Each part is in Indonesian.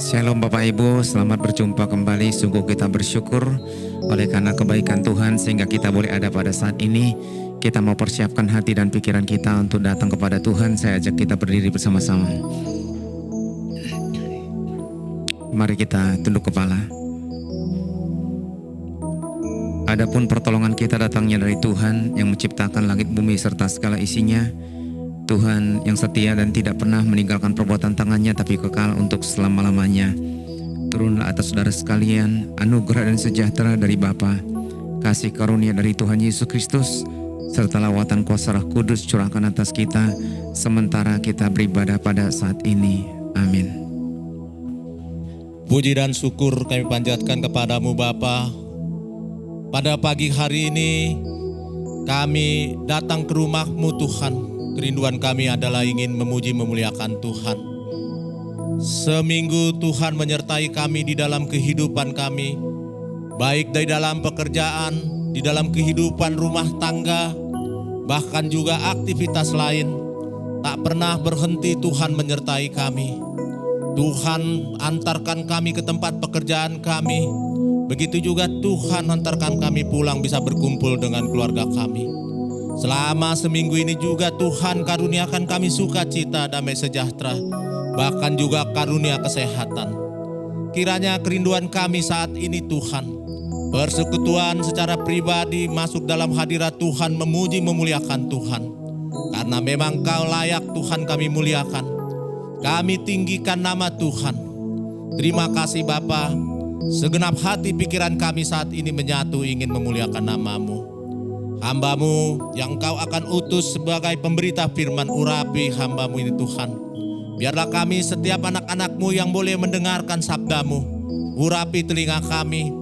Shalom Bapak Ibu, selamat berjumpa kembali. Sungguh kita bersyukur oleh karena kebaikan Tuhan sehingga kita boleh ada pada saat ini. Kita mau persiapkan hati dan pikiran kita untuk datang kepada Tuhan. Saya ajak kita berdiri bersama-sama. Mari kita tunduk kepala. Adapun pertolongan kita datangnya dari Tuhan yang menciptakan langit bumi serta segala isinya. Tuhan yang setia dan tidak pernah meninggalkan perbuatan tangannya, tapi kekal untuk selama-lamanya. Turunlah atas saudara sekalian anugerah dan sejahtera dari Bapa, kasih karunia dari Tuhan Yesus Kristus, serta lawatan kuasa Roh Kudus curahkan atas kita sementara kita beribadah pada saat ini. Amin. Puji dan syukur kami panjatkan kepadamu Bapa. Pada pagi hari ini kami datang ke rumah-Mu Tuhan. Kerinduan kami adalah ingin memuji memuliakan Tuhan. Seminggu Tuhan menyertai kami di dalam kehidupan kami, baik dari dalam pekerjaan, di dalam kehidupan rumah tangga, bahkan juga aktivitas lain. Tak pernah berhenti Tuhan menyertai kami. Tuhan antarkan kami ke tempat pekerjaan kami. Begitu juga Tuhan antarkan kami pulang bisa berkumpul dengan keluarga kami. Selama seminggu ini juga Tuhan karuniakan kami sukacita, damai sejahtera, bahkan juga karunia kesehatan. Kiranya kerinduan kami saat ini Tuhan, persekutuan secara pribadi masuk dalam hadirat Tuhan, memuji memuliakan Tuhan. Karena memang Kau layak Tuhan kami muliakan, kami tinggikan nama Tuhan. Terima kasih Bapa, segenap hati pikiran kami saat ini menyatu ingin memuliakan nama-Mu. Hamba-Mu yang Kau akan utus sebagai pemberita firman, urapi hamba-Mu ini Tuhan. Biarlah kami setiap anak-anak-Mu yang boleh mendengarkan sabda-Mu, urapi telinga kami,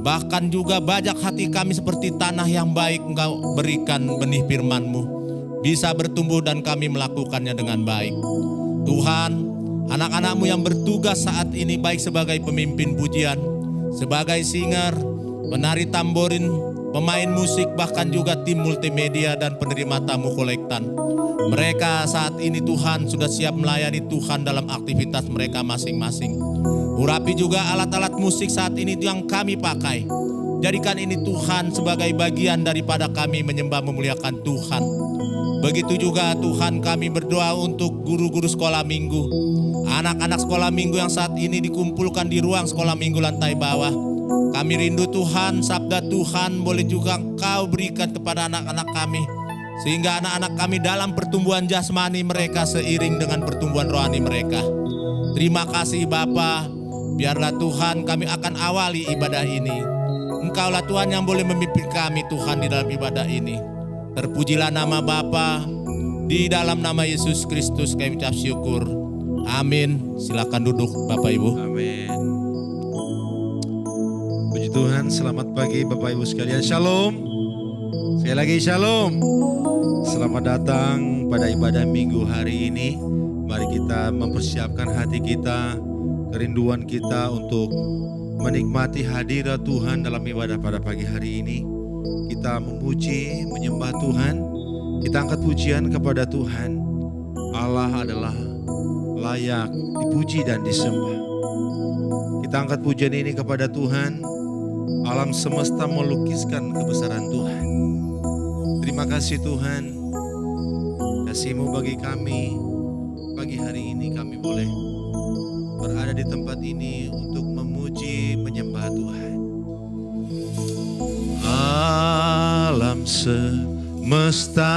bahkan juga bajak hati kami seperti tanah yang baik Engkau berikan benih firman-Mu, bisa bertumbuh dan kami melakukannya dengan baik. Tuhan, anak-anak-Mu yang bertugas saat ini baik sebagai pemimpin pujian, sebagai singer, penari tamborin, pemain musik, bahkan juga tim multimedia dan penerima tamu kolektan. Mereka saat ini Tuhan sudah siap melayani Tuhan dalam aktivitas mereka masing-masing. Urapi juga alat-alat musik saat ini yang kami pakai. Jadikan ini Tuhan sebagai bagian daripada kami menyembah memuliakan Tuhan. Begitu juga Tuhan kami berdoa untuk guru-guru sekolah minggu, anak-anak sekolah minggu yang saat ini dikumpulkan di ruang sekolah minggu lantai bawah. Kami rindu Tuhan, sabda Tuhan boleh juga Kau berikan kepada anak-anak kami, sehingga anak-anak kami dalam pertumbuhan jasmani mereka seiring dengan pertumbuhan rohani mereka. Terima kasih Bapa, biarlah Tuhan kami akan awali ibadah ini. Engkaulah Tuhan yang boleh memimpin kami Tuhan di dalam ibadah ini. Terpujilah nama Bapa, di dalam nama Yesus Kristus kami ucap syukur. Amin. Silakan duduk Bapak Ibu. Amin. Puji Tuhan, selamat pagi Bapak Ibu sekalian. Shalom. Sekali lagi shalom. Selamat datang pada ibadah minggu hari ini. Mari kita mempersiapkan hati kita, kerinduan kita untuk menikmati hadirat Tuhan dalam ibadah pada pagi hari ini. Kita memuji, menyembah Tuhan. Kita angkat pujian kepada Tuhan. Allah adalah layak dipuji dan disembah. Kita angkat pujian ini kepada Tuhan. Alam semesta melukiskan kebesaran Tuhan. Terima kasih Tuhan, kasih-Mu bagi kami. Pagi hari ini kami boleh berada di tempat ini untuk memuji, menyembah Tuhan. Alam semesta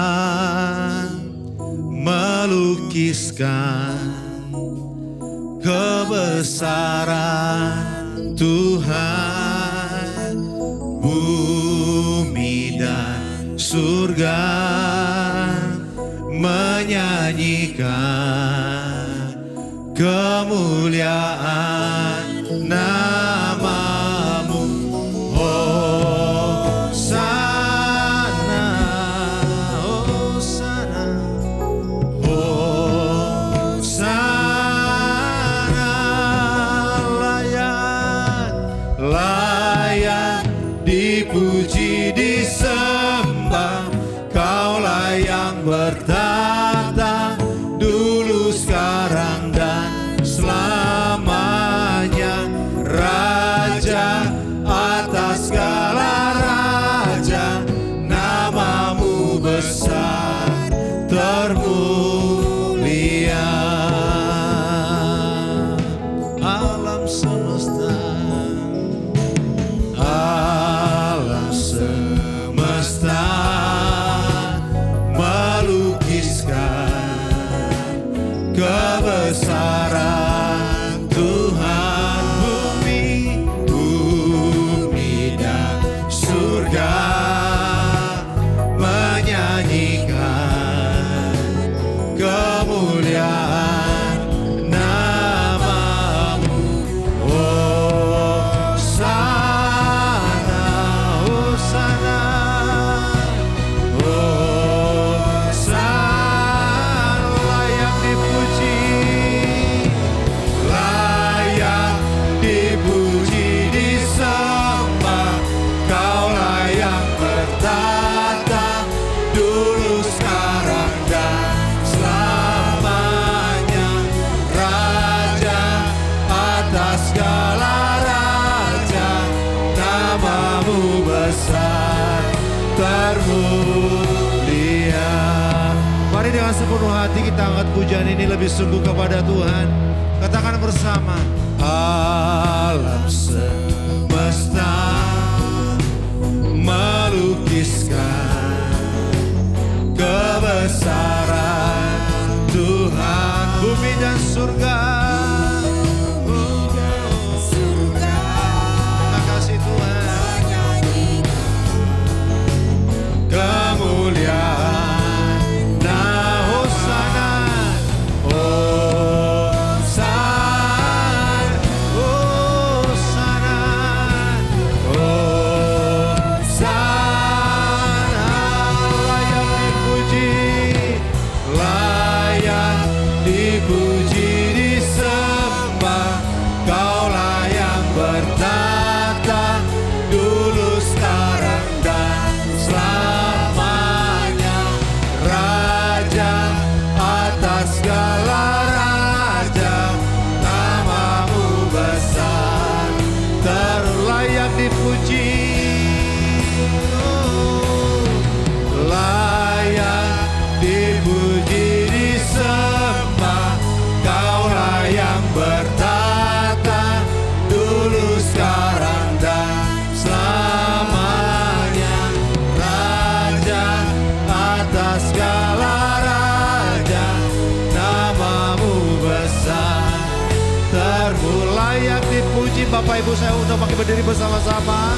melukiskan kebesaran Tuhan. Bumi dan surga menyanyikan kemuliaan nama-Mu. Hosana, Hosana, Hosana, layak, layak dipuji disembah. Kaulah yang bertata dulu, sekarang dan selamanya. termulia. Mari dengan sepenuh hati kita angkat pujian ini lebih sungguh kepada Tuhan. Katakan bersama, alam semesta melukiskan kebesaran Tuhan. Bumi dan surga, terima kasih Tuhan. Kemuliaan, nah hosana, hosana, hosana, hosana. Layak dipuji, layak dipuji, disembah. Kaulah yang bertata dulu, sekarang dan selamanya. Raja atas segala raja, namamu besar, terlayak dipuji. Layak dipuji, disembah. Kaulah yang bertata dulu, sekarang dan selamanya. Raja atas segala raja, namamu besar, terlayak dipuji. Bapak Ibu, saya untuk pakai berdiri bersama-sama.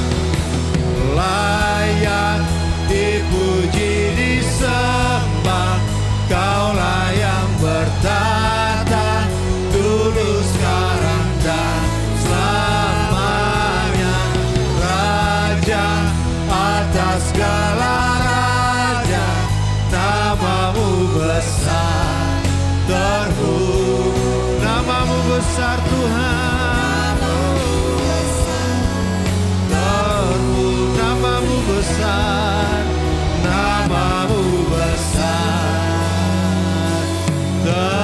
Layak dipuji, disembah. Kaulah yang bertata dulu, sekarang dan selamanya. Raja atas segala raja, namamu besar, namamu besar Tuhan. Namamu besar, namamu besar, termulia.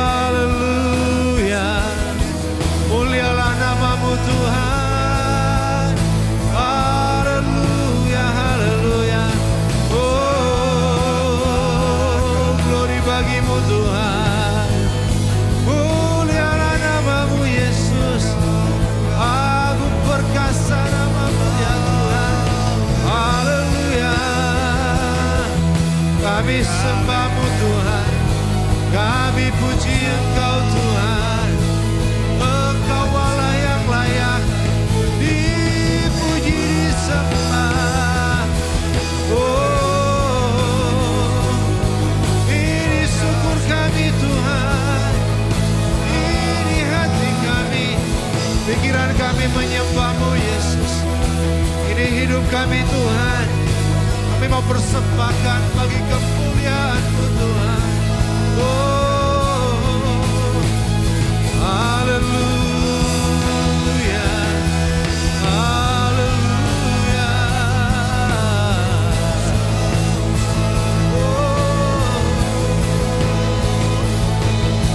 Haleluya, mulialah namamu Tuhan. Haleluya, haleluya. Oh, glory bagimu Tuhan. Mulialah namamu Yesus, agung perkasa namamu ya Tuhan. Haleluya, kami sembahmu Tuhan, kami puji Engkau Tuhan. Engkau Allah yang layak dipuji, disembah. Oh, ini syukur kami Tuhan, ini hati kami, pikiran kami menyembahmu Yesus. Ini hidup kami Tuhan, kami mau persembahkan bagi kemuliaan-Mu Tuhan. Oh, haleluya, haleluya. Oh,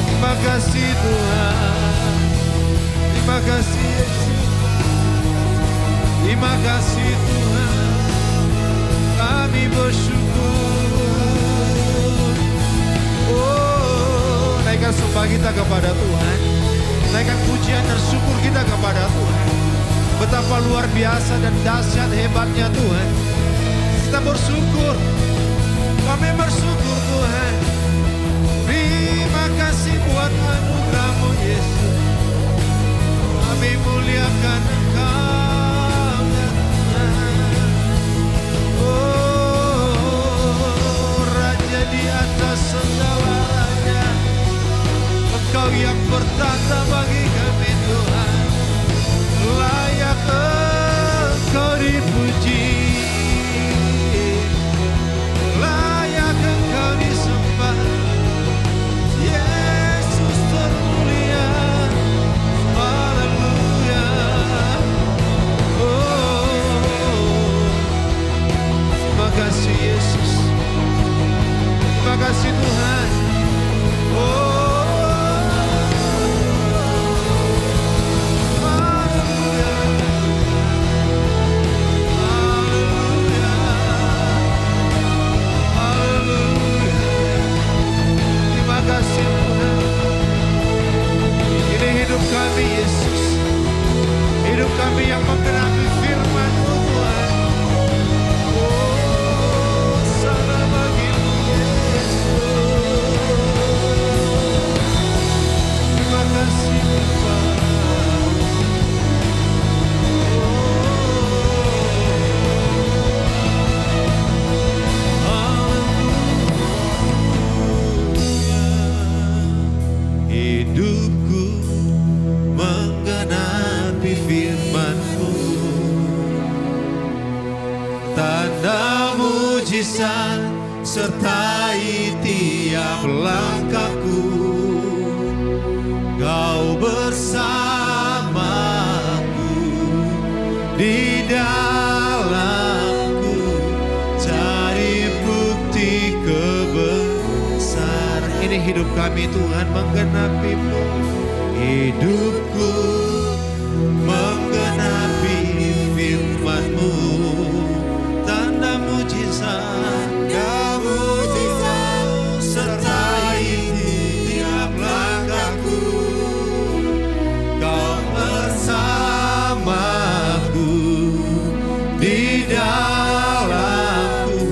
terima kasih Tuhan, terima kasih Yesus, terima kasih Tuhan, kami bersyukur. Oh, naikkan sembah kita kepada Tuhan, naikkan pujian dan syukur kita kepada Tuhan. Betapa luar biasa dan dahsyat hebatnya Tuhan. Kita bersyukur, kami bersyukur Tuhan. Terima kasih buat anugerah-Mu Yesus. Kami muliakan Engkau ya Tuhan. Oh, Raja di atas segala raja, Engkau yang bertata bagi kami Tuhan. Layak Engkau dipuji, layak Engkau disembah. Yesus hidupku menggenapi firman-Mu. Tanda mujizat sertai tiap langkahku. Kau bersamaku di dalamku, cari bukti kebesaran. Ini hidup kami Tuhan menggenapi-Mu. Hidupku menggenapi firman-Mu. Tanda mujizat, sertai tiap langkahku. Kau bersamaku di dalamku,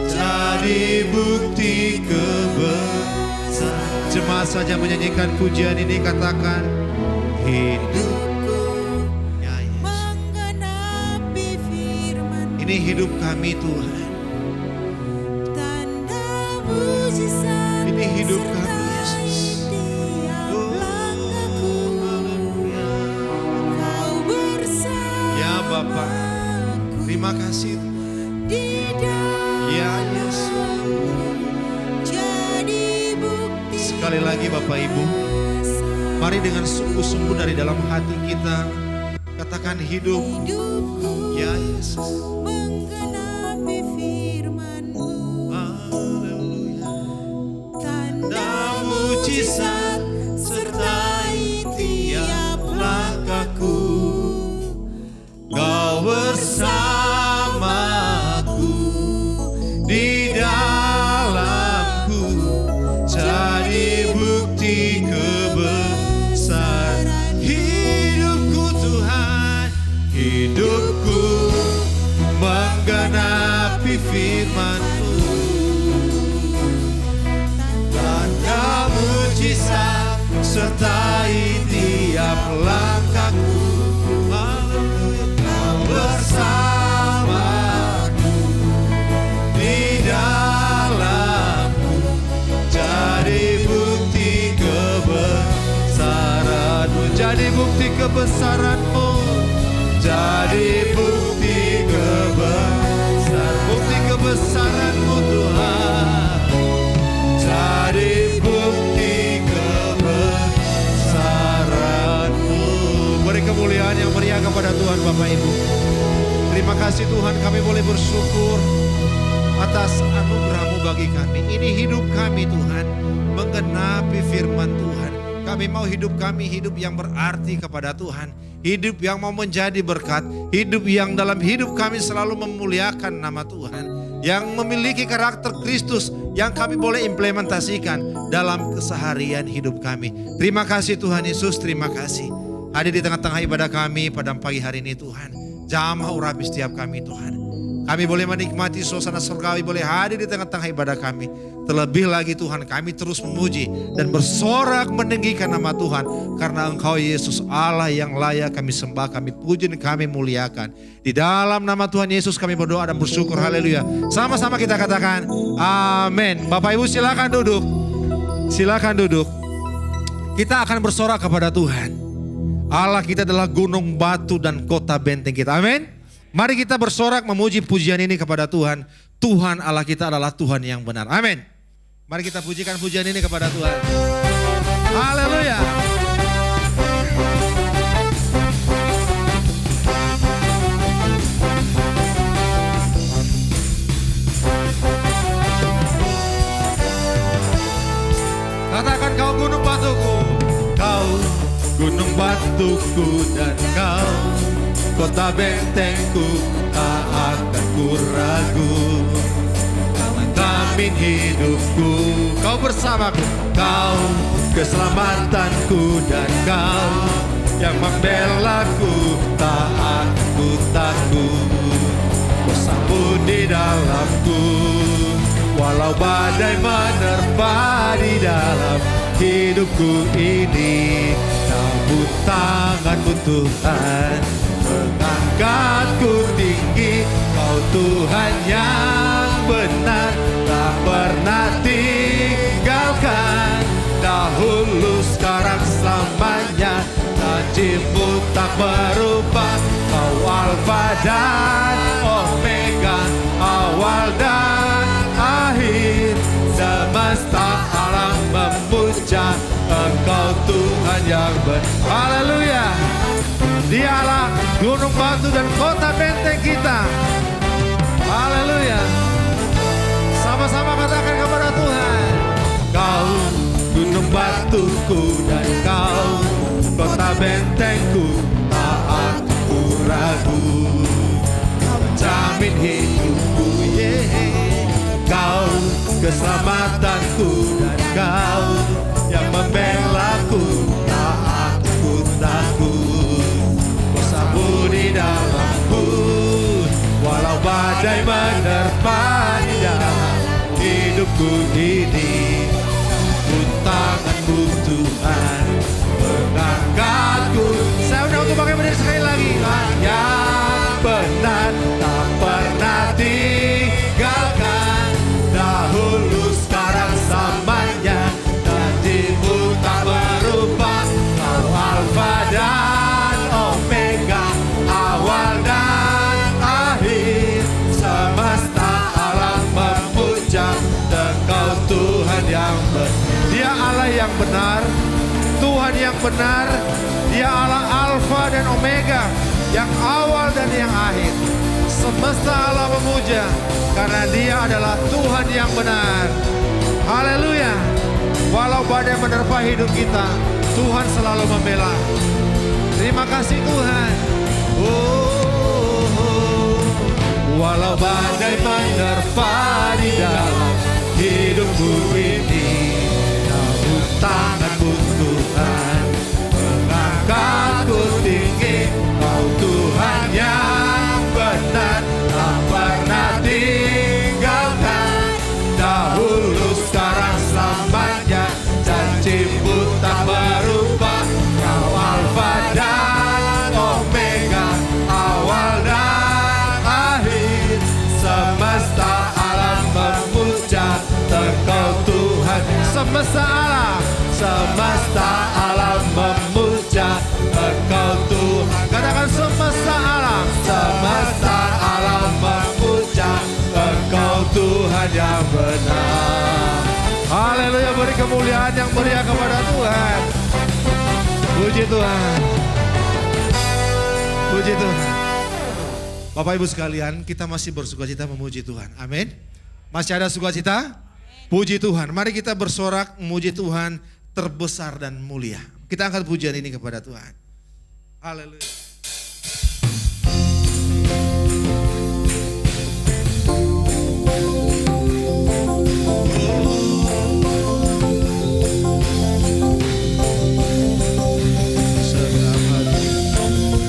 jadi bukti kebesaran. Jemaat saja menyanyikan pujian ini, katakan hidupku ya Yesus. Menggenapi firman. Ini hidup kami Tuhan. Tanda mujizat. Ini hidup kami Yesus. Tiap langkahku. Haleluya. Kau bersama. Ya Bapa, terima kasih. Di dalam. Ya Yesus. Jadi bukti. Sekali lagi Bapak Ibu, mari dengan sungguh-sungguh dari dalam hati kita katakan hidup Hidupku ya Yesus. menggenapi firman-Mu. Haleluya. Tanda Mujizat sertai tiap langkahku. Kau bersamaku di dalamku, jadi bukti kebesaran. Hidupku Tuhan, hidupku menggenapi firman-Mu. Tanda mujizat sertai tiap langkahku. Haleluya. Kau bersamaku di dalamku, jadi bukti kebesaran-Mu. Jadi bukti kebesaran-Mu. Jadi bukti kebesaran. Bukti kebesaran-Mu Tuhan. Jadi bukti kebesaran-Mu. Beri kemuliaan yang meriah kepada Tuhan Bapak Ibu. Terima kasih Tuhan, kami boleh bersyukur atas anugerah-Mu bagi kami. Ini hidup kami Tuhan, menggenapi firman Tuhan. Kami mau hidup kami hidup yang berarti kepada Tuhan. Hidup yang mau menjadi berkat. Hidup yang dalam hidup kami selalu memuliakan nama Tuhan. Yang memiliki karakter Kristus yang kami boleh implementasikan dalam keseharian hidup kami. Terima kasih Tuhan Yesus, terima kasih. Hadir di tengah-tengah ibadah kami pada pagi hari ini Tuhan. Jamah urapi setiap kami Tuhan. Kami boleh menikmati suasana surgawi, boleh hadir di tengah-tengah ibadah kami. Terlebih lagi Tuhan, kami terus memuji dan bersorak meninggikan nama Tuhan. Karena Engkau Yesus Allah yang layak kami sembah, kami puji dan kami muliakan. Di dalam nama Tuhan Yesus kami berdoa dan bersyukur, haleluya. Sama-sama kita katakan amin. Bapak Ibu silakan duduk. Silakan duduk. Kita akan bersorak kepada Tuhan. Allah kita adalah gunung batu dan kota benteng kita, amin. Mari kita bersorak memuji pujian ini kepada Tuhan. Tuhan Allah kita adalah Tuhan yang benar. Amin. Mari kita pujikan pujian ini kepada Tuhan. Haleluya. Katakan kau gunung batuku. Kau gunung batuku dan kau kota bentengku, tak akan ku ragu. Kau menjamin hidupku, kau bersamaku. Kau keselamatanku dan kau yang membelaku, tak aku takut. Bersamamu di dalamku, walau badai menerpa di dalam hidupku ini. Namun tanganmu Tuhan mengangkatku tinggi. Kau Tuhan yang benar, tak pernah tinggalkan. Dahulu, sekarang, janjimu tak berubah. Kau Alfa dan Omega, awal dan akhir. Semesta alam memuja Engkau Tuhan yang benar. Haleluya. Dialah gunung batu dan kota benteng kita. Haleluya. Sama-sama katakan kepada Tuhan. Kau gunung batuku dan kau kota bentengku, tak aku ragu. Kau jamin hidupku, kau keselamatanku dan kau yang membelaku, tak aku takut. Bersamamu di dalamku, walau badai menerpa di dalam hidupku ini. Tanganmu Tuhan mengangkatku. Saya undang untuk pakai berdiri sekali lagi. Yang benar tak pernah tinggalkan, dahulu sekarang samanya. Janjimu tak berubah. Kau Alfa dan Omega, awal dan akhir. Semesta alam memuja Engkau Tuhan yang benar. Dia Allah yang benar, Tuhan yang benar. Dia Allah Alfa dan Omega, yang awal dan yang akhir. Semesta alam memuja karena Dia adalah Tuhan yang benar. Haleluya. Walau badai menerpa hidup kita, Tuhan selalu membela. Terima kasih Tuhan. Walau badai menerpa di dalam hidupku ini, namun tanganmu Tuhan mengangkatku tinggi. Kau Tuhan yang benar, tak pernah tinggalkan, dahulu sekarang selamanya. Janjimu tak berubah. Kau Alfa dan Omega, awal dan akhir. Semesta alam memuja Engkau Tuhan. Semesta alam memuja Engkau Tuhan. Katakan semesta alam memuja Engkau Tuhan yang benar. Haleluya, beri kemuliaan yang meriah kepada Tuhan. Puji Tuhan. Puji Tuhan. Bapak Ibu sekalian, kita masih bersukacita memuji Tuhan. Amin. Masih ada sukacita? Puji Tuhan. Mari kita bersorak memuji Tuhan terbesar dan mulia. Kita angkat pujian ini kepada Tuhan. Haleluya.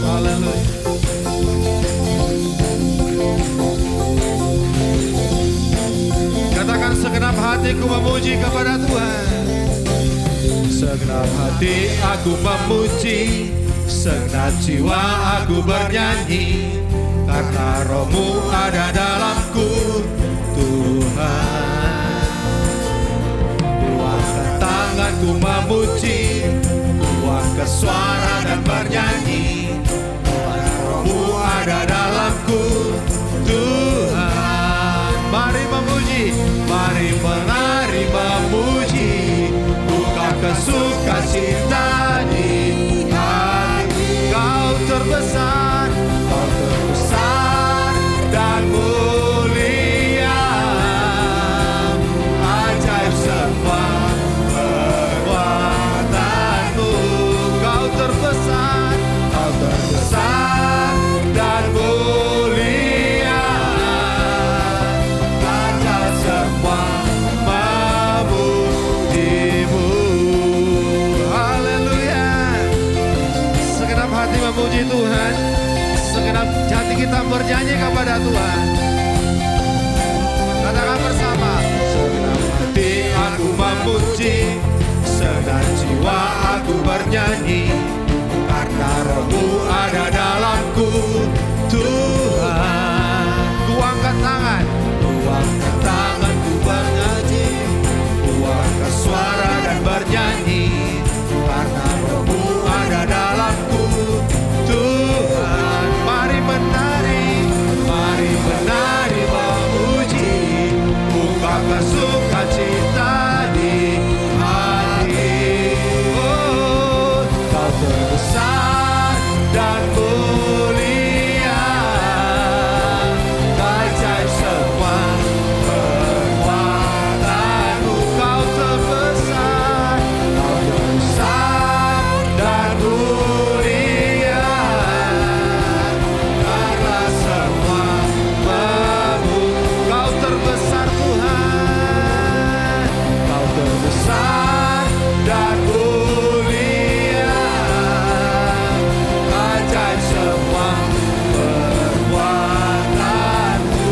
Haleluya. Katakan segenap hatiku memuji kepada Tuhan. Segenap hati aku memuji, segenap jiwa aku bernyanyi, karena Roh-Mu ada dalamku, Tuhan. Tuangkan tanganku memuji, tuangkan suara dan bernyanyi, karena Roh-Mu ada dalamku, Tuhan. Mari memuji, mari menari memuji, bukakan sukacita di hati. Kau terbesar, Kau terbesar dan mulia, ajaib semua perbuatanmu. Kau terbesar, Kau terbesar dan mulia, ajaib semua memujimu. Haleluya. Segenap hati memuji Tuhan, segenap hati kita bernyanyi kepada Tuhan. Katakan bersama. Segenap hati aku memuji, segenap jiwa aku bernyanyi, karena Roh-Mu ada dalamku, Tuhan. Tuangkan tanganku bernyanyi, tuangkan suara dan bernyanyi, karena Roh-Mu ada dalamku, terbesar dan mulia, ajaib semua perbuatanmu. Kau terbesar, kau terbesar dan mulia, karena semua kau terbesar Tuhan, kau terbesar dan mulia, ajaib semua perbuatanmu.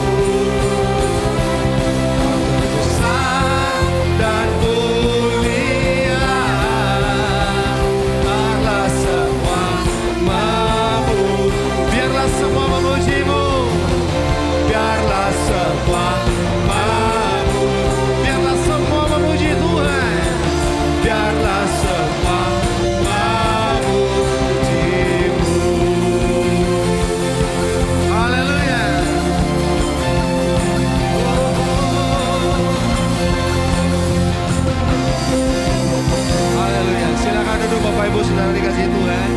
Kau terbesar dan mulia, karena semua memuji. Biarlah semua memujimu, biarlah semua biarlah semua memuji Tuhan, biarlah semua memujimu. Haleluya. Haleluya. Silakan duduk Bapak Ibu Saudara dikasihi Tuhan.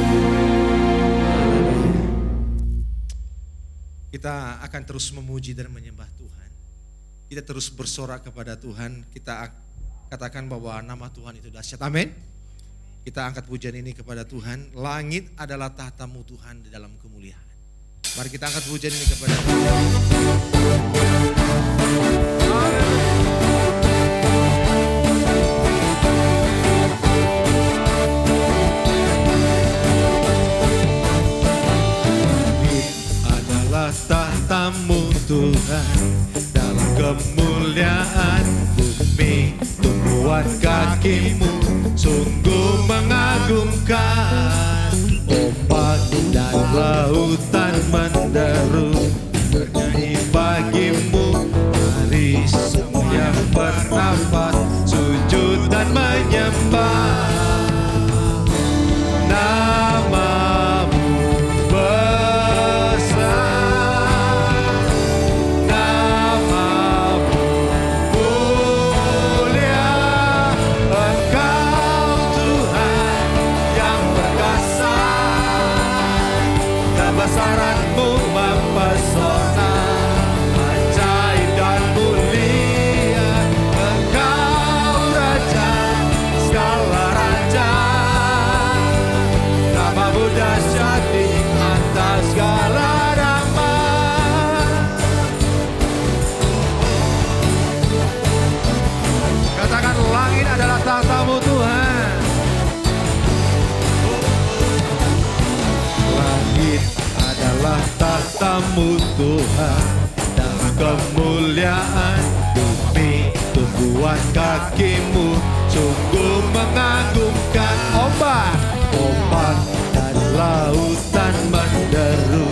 Kita akan terus memuji dan menyembah Tuhan. Kita terus bersorak kepada Tuhan. Kita katakan bahwa nama Tuhan itu dahsyat. Amin. Kita angkat pujian ini kepada Tuhan. Langit adalah tahtamu Tuhan di dalam kemuliaan. Mari kita angkat pujian ini kepada Tuhan. Adalah tahtamu Tuhan, dalam kemuliaan bumi tumbuhan kakimu sungguh mengagumkan. Ombak dan lautan menderu bernyanyi bagimu. Mari semua yang bernafas sujud dan menyembah namamu besar, namamu mulia. Engkau Tuhan yang perkasa, kebesaranmu mempesona, ajaib dan mulia. Engkau Raja segala raja, namamu dahsyat di atas segala nama. Katakan langit adalah tahtamu Tuhan. Langit adalah tahtamu Tuhan, dalam kemuliaan bumi tumbuhan kakimu sungguh mengagumkan. Ombak dan lautan menderu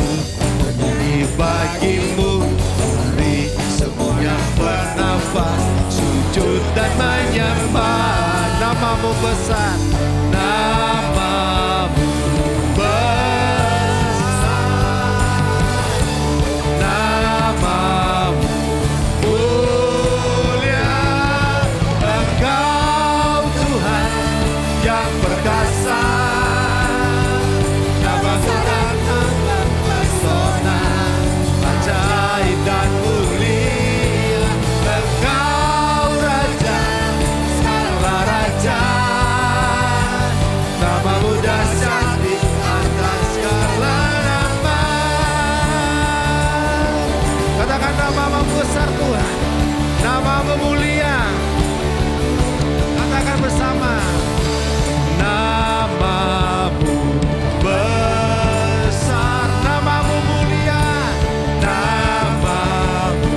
bernyanyi bagimu. Mari semua yang bernafas sujud dan menyembah namamu besar, namamu besar, namamu mulia. Engkau Tuhan yang perkasa, kebesaranmu mempesona, ajaib dan mulia. Engkau Raja segala raja, namamu dahsyat di atas segala nama. Katakan namamu besar Tuhan, namamu mulia. Katakan bersama, namamu besar, namamu mulia, namamu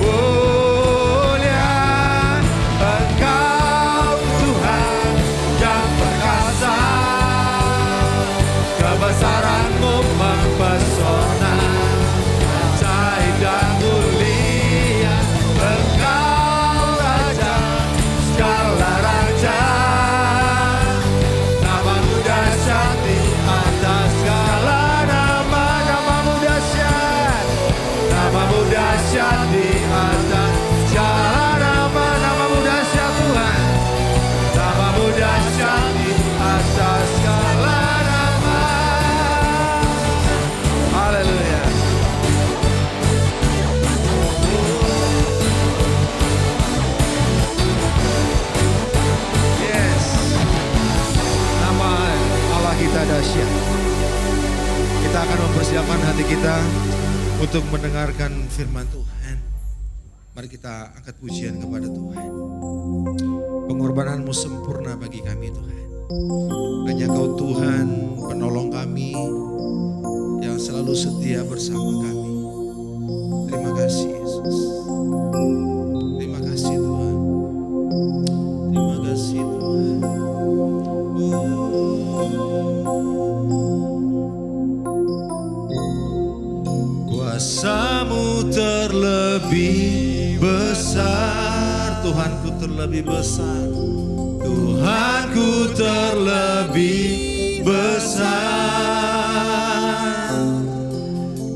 mulia. Engkau Tuhan yang perkasa, kebesaranmu mempesona, ajaib dan mulia. Engkau Raja segala raja, namamu dahsyat di atas segala nama. Namamu dahsyat, namamu dahsyat di atas segala nama. Namamu dahsyat Tuhan, namamu dahsyat di atas segala dahsyat. Kita akan mempersiapkan hati kita untuk mendengarkan firman Tuhan. Mari kita angkat pujian kepada Tuhan. Pengorbananmu sempurna bagi kami Tuhan. Hanya Kau Tuhan penolong kami yang selalu setia bersama kami. Terima kasih Yesus. Terima kasih Tuhan. Terima kasih Tuhan. Kuasa-Mu terlebih besar, Tuhanku terlebih besar, Tuhanku terlebih besar.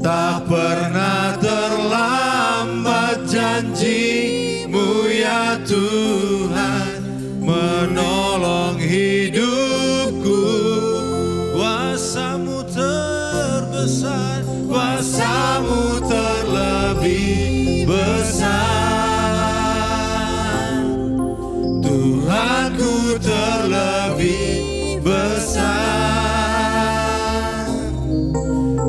Tak pernah terlambat janji-Mu ya Tuhan, menolong hidupku. Kuasa-Mu terbesar, kuasa-Mu terlebih besar, Tuhanku terlebih besar.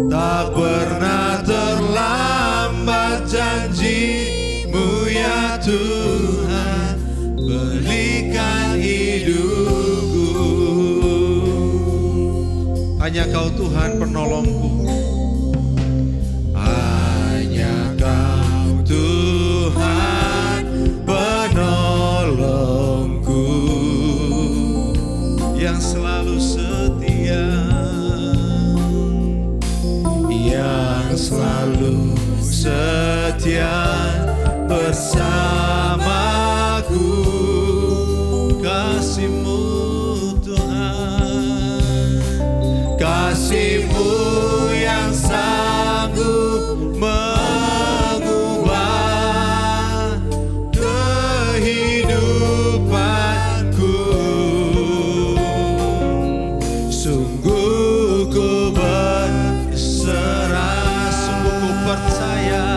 Tak pernah terlambat janji-Mu ya Tuhan, berikan hidupku. Hanya Kau Tuhan penolongku. Hanya Kau Tuhan penolongku, yang selalu setia, yang selalu setia bersamaku. Kasih-Mu Tuhan, kasih-Mu yang sanggup mengubah kehidupanku. Sungguh ku berserah, sungguh ku percaya,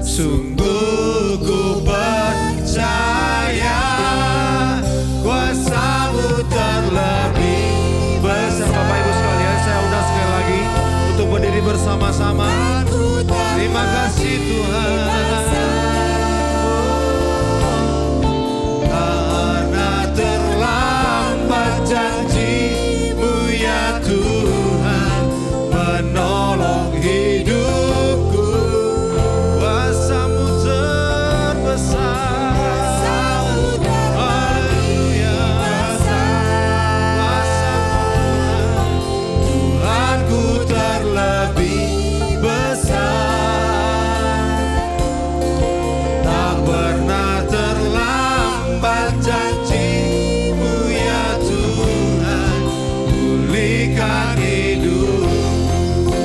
sungguh ku percaya. Kuasa-Mu terlebih besar. Bapak Ibu sekalian, saya undang sekali lagi untuk berdiri bersama-sama. Terima kasih Tuhan. Karena terlambat janji-Mu ya Tuhan, menolong hidupku. Kuasa-Mu terbesar, haleluya. Kuasa-Mu Tuhanku terlebih besar, tak pernah terlambat janji-Mu ya Tuhan, pulihkan hidup.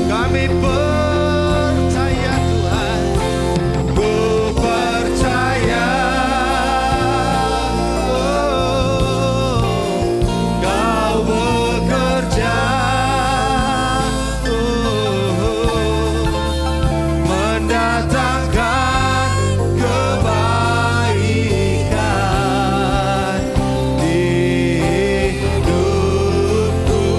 Kami percaya Tuhan, ku percaya. Kau bekerja, mendatangkan kebaikan di hidupku.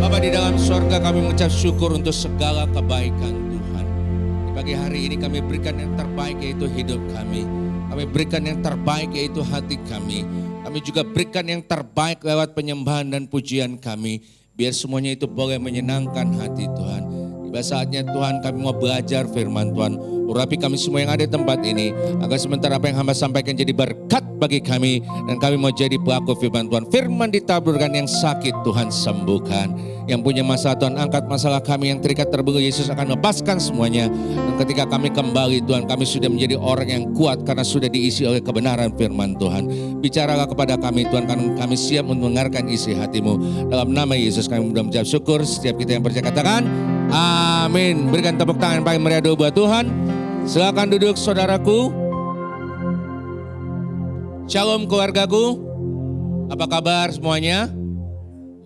Bapa di dalam sorga, kami mengucap syukur untuk segala kebaikan Tuhan. Di pagi hari ini kami berikan yang terbaik, yaitu hidup kami. Kami berikan yang terbaik, yaitu hati kami. Kami juga berikan yang terbaik lewat penyembahan dan pujian kami. Biar semuanya itu boleh menyenangkan hati Tuhan. Tiba saatnya Tuhan kami mau belajar firman Tuhan. Urapi kami semua yang ada di tempat ini. Agar sementara apa yang hamba sampaikan jadi berkat bagi kami. Dan kami mau jadi pelaku firman Tuhan. Firman ditaburkan, yang sakit Tuhan sembuhkan. Yang punya masalah Tuhan angkat masalah kami. Yang terikat terbelenggu Yesus akan lepaskan semuanya. Dan ketika kami kembali Tuhan, kami sudah menjadi orang yang kuat. Karena sudah diisi oleh kebenaran firman Tuhan. Bicaralah kepada kami Tuhan, karena kami siap mendengarkan isi hatimu. Dalam nama Yesus kami mudah menjawab syukur. Setiap kita yang percaya katakan amin. Berikan tepuk tangan paling meriah dulu buat Tuhan. Silakan duduk saudaraku. Shalom keluargaku. Apa kabar semuanya?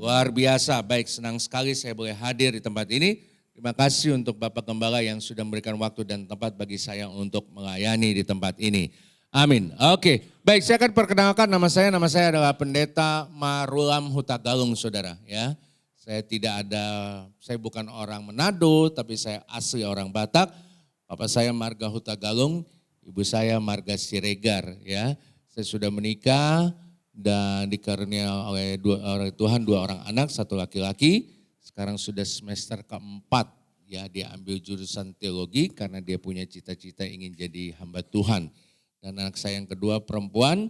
Luar biasa, baik, senang sekali saya boleh hadir di tempat ini. Terima kasih untuk Bapak Gembala yang sudah memberikan waktu dan tempat bagi saya untuk melayani di tempat ini. Amin. Oke, baik, saya akan perkenalkan nama saya. Nama saya adalah Pendeta Marulam Hutagalung, saudara. Ya, saya bukan orang Manado, tapi saya asli orang Batak. Bapak saya Marga Hutagalung, ibu saya Marga Siregar. Ya, saya sudah menikah dan dikaruniai oleh Tuhan 2 orang anak, 1 laki-laki. Sekarang sudah semester keempat. Ya, dia ambil jurusan teologi karena dia punya cita-cita ingin jadi hamba Tuhan. Dan anak saya yang kedua perempuan,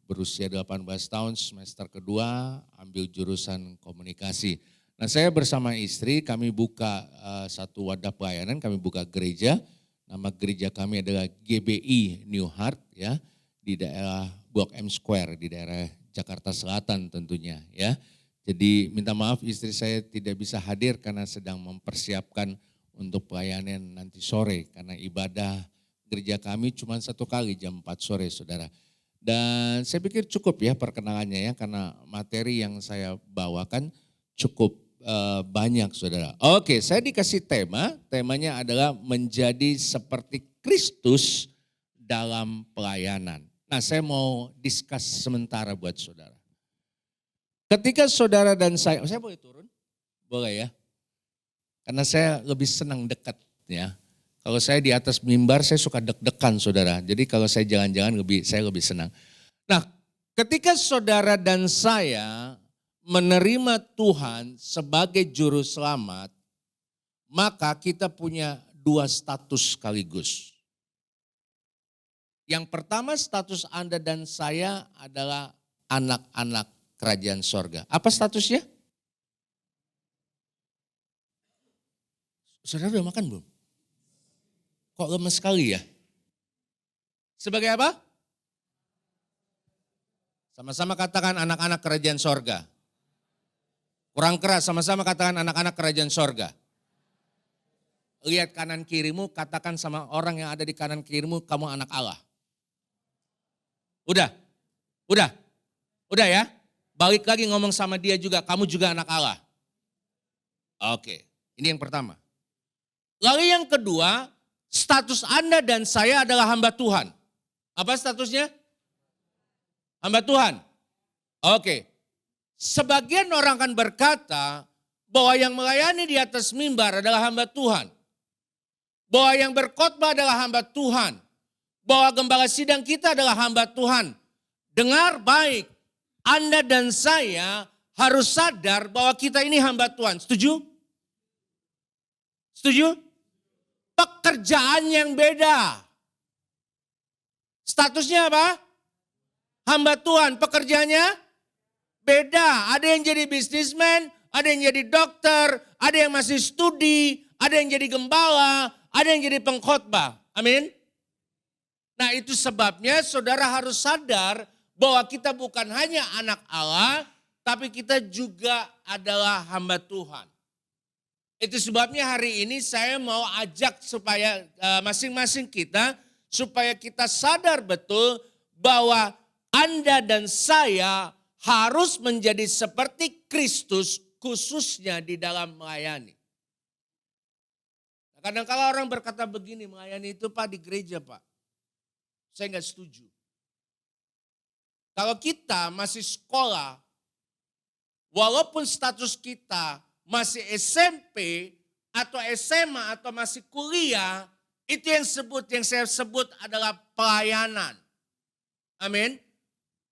berusia 18 tahun, semester kedua, ambil jurusan komunikasi. Nah, saya bersama istri, kami buka satu wadah pelayanan, kami buka gereja. Nama gereja kami adalah GBI New Heart, ya, di daerah Blok M Square, di daerah Jakarta Selatan tentunya, ya. Jadi minta maaf istri saya tidak bisa hadir karena sedang mempersiapkan untuk pelayanan nanti sore. Karena ibadah gereja kami cuma 1 kali jam 4 sore, saudara. Dan saya pikir cukup ya perkenalannya ya, karena materi yang saya bawakan cukup banyak, saudara. Oke, saya dikasih temanya adalah menjadi seperti Kristus dalam pelayanan. Nah, saya mau discuss sementara buat saudara. Ketika saudara dan saya boleh turun? Boleh ya? Karena saya lebih senang dekat ya. Kalau saya di atas mimbar saya suka deg-degan, saudara. Jadi kalau saya jalan-jalan saya lebih senang. Nah, ketika saudara dan saya menerima Tuhan sebagai juru selamat, maka kita punya 2 status sekaligus. Yang pertama, status Anda dan saya adalah anak-anak kerajaan sorga. Apa statusnya? Saudara udah makan belum? Kok lemes sekali ya? Sebagai apa? Sama-sama katakan anak-anak kerajaan sorga. Kurang keras, sama-sama katakan anak-anak kerajaan sorga. Lihat kanan kirimu, katakan sama orang yang ada di kanan kirimu, kamu anak Allah. Udah ya. Balik lagi ngomong sama dia juga, kamu juga anak Allah. Oke, ini yang pertama. Lalu yang kedua, status Anda dan saya adalah hamba Tuhan. Apa statusnya? Hamba Tuhan. Oke. Sebagian orang akan berkata bahwa yang melayani di atas mimbar adalah hamba Tuhan. Bahwa yang berkhotbah adalah hamba Tuhan. Bahwa gembala sidang kita adalah hamba Tuhan. Dengar baik, Anda dan saya harus sadar bahwa kita ini hamba Tuhan. Setuju? Setuju? Pekerjaan yang beda. Statusnya apa? Hamba Tuhan, pekerjaannya beda. Ada yang jadi bisnismen, ada yang jadi dokter, ada yang masih studi, ada yang jadi gembala, ada yang jadi pengkhotbah. Amin. Nah, itu sebabnya saudara harus sadar bahwa kita bukan hanya anak Allah, tapi kita juga adalah hamba Tuhan. Itu sebabnya hari ini saya mau ajak supaya masing-masing kita, supaya kita sadar betul bahwa Anda dan saya harus menjadi seperti Kristus, khususnya di dalam melayani. Kadang-kala orang berkata begini, melayani itu Pak di gereja Pak. Saya nggak setuju. Kalau kita masih sekolah, walaupun status kita masih SMP atau SMA atau masih kuliah, itu yang saya sebut adalah pelayanan. Amin.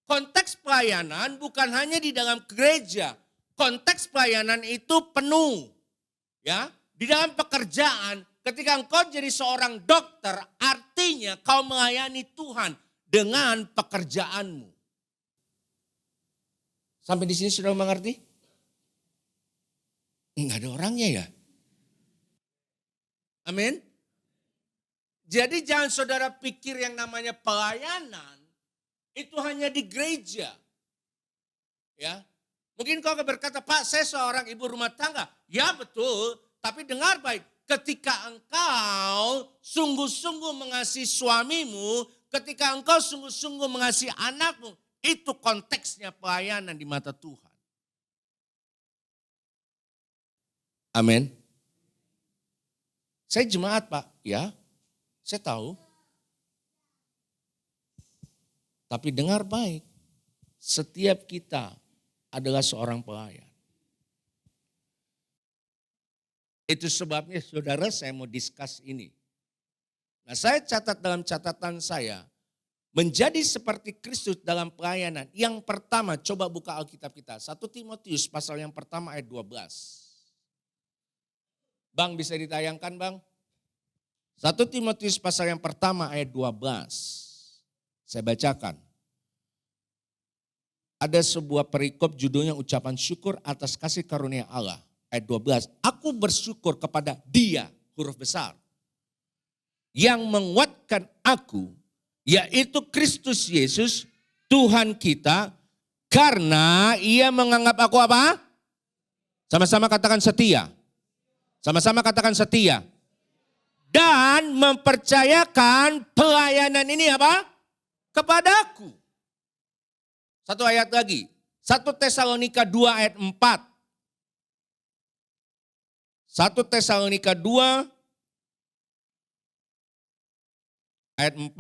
Konteks pelayanan bukan hanya di dalam gereja. Konteks pelayanan itu penuh. Ya, di dalam pekerjaan, ketika engkau jadi seorang dokter, artinya kau melayani Tuhan dengan pekerjaanmu. Sampai di sini sudah mengerti? Enggak ada orangnya ya. Amin. Jadi jangan saudara pikir yang namanya pelayanan itu hanya di gereja. Ya. Mungkin kau berkata, Pak, saya seorang ibu rumah tangga. Ya betul, tapi dengar baik. Ketika engkau sungguh-sungguh mengasihi suamimu, ketika engkau sungguh-sungguh mengasihi anakmu, itu konteksnya pelayanan di mata Tuhan. Amin. Saya jemaat, Pak. Ya, saya tahu. Tapi dengar baik, setiap kita adalah seorang pelayan. Itu sebabnya saudara saya mau discuss ini. Nah, saya catat dalam catatan saya, menjadi seperti Kristus dalam pelayanan. Yang pertama, coba buka Alkitab kita. 1 Timotius pasal yang pertama ayat 12. Bang, bisa ditayangkan Bang? 1 Timotius pasal yang pertama ayat 12. Saya bacakan. Ada sebuah perikop judulnya ucapan syukur atas kasih karunia Allah. Ayat 12. Aku bersyukur kepada Dia, huruf besar, yang menguatkan aku, yaitu Kristus Yesus, Tuhan kita, karena Ia menganggap aku apa? Sama-sama katakan setia. Sama-sama katakan setia. Dan mempercayakan pelayanan ini apa? Kepadaku. Satu ayat lagi. 1 Tesalonika 2 ayat 4. 1 Tesalonika 2 ayat 4.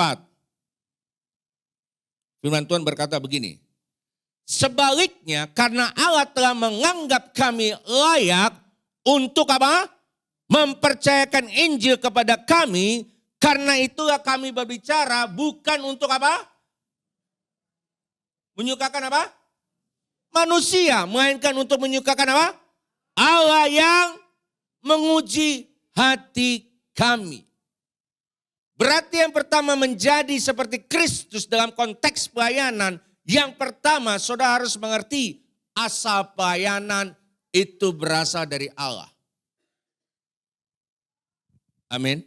Firman Tuhan berkata begini. Sebaliknya karena Allah telah menganggap kami layak untuk apa? Mempercayakan Injil kepada kami. Karena itulah kami berbicara bukan untuk apa? Menyukakan apa? Manusia. Melainkan untuk menyukakan apa? Allah yang menguji hati kami. Berarti yang pertama menjadi seperti Kristus dalam konteks pelayanan. Yang pertama saudara harus mengerti asal pelayanan itu berasal dari Allah. Amin.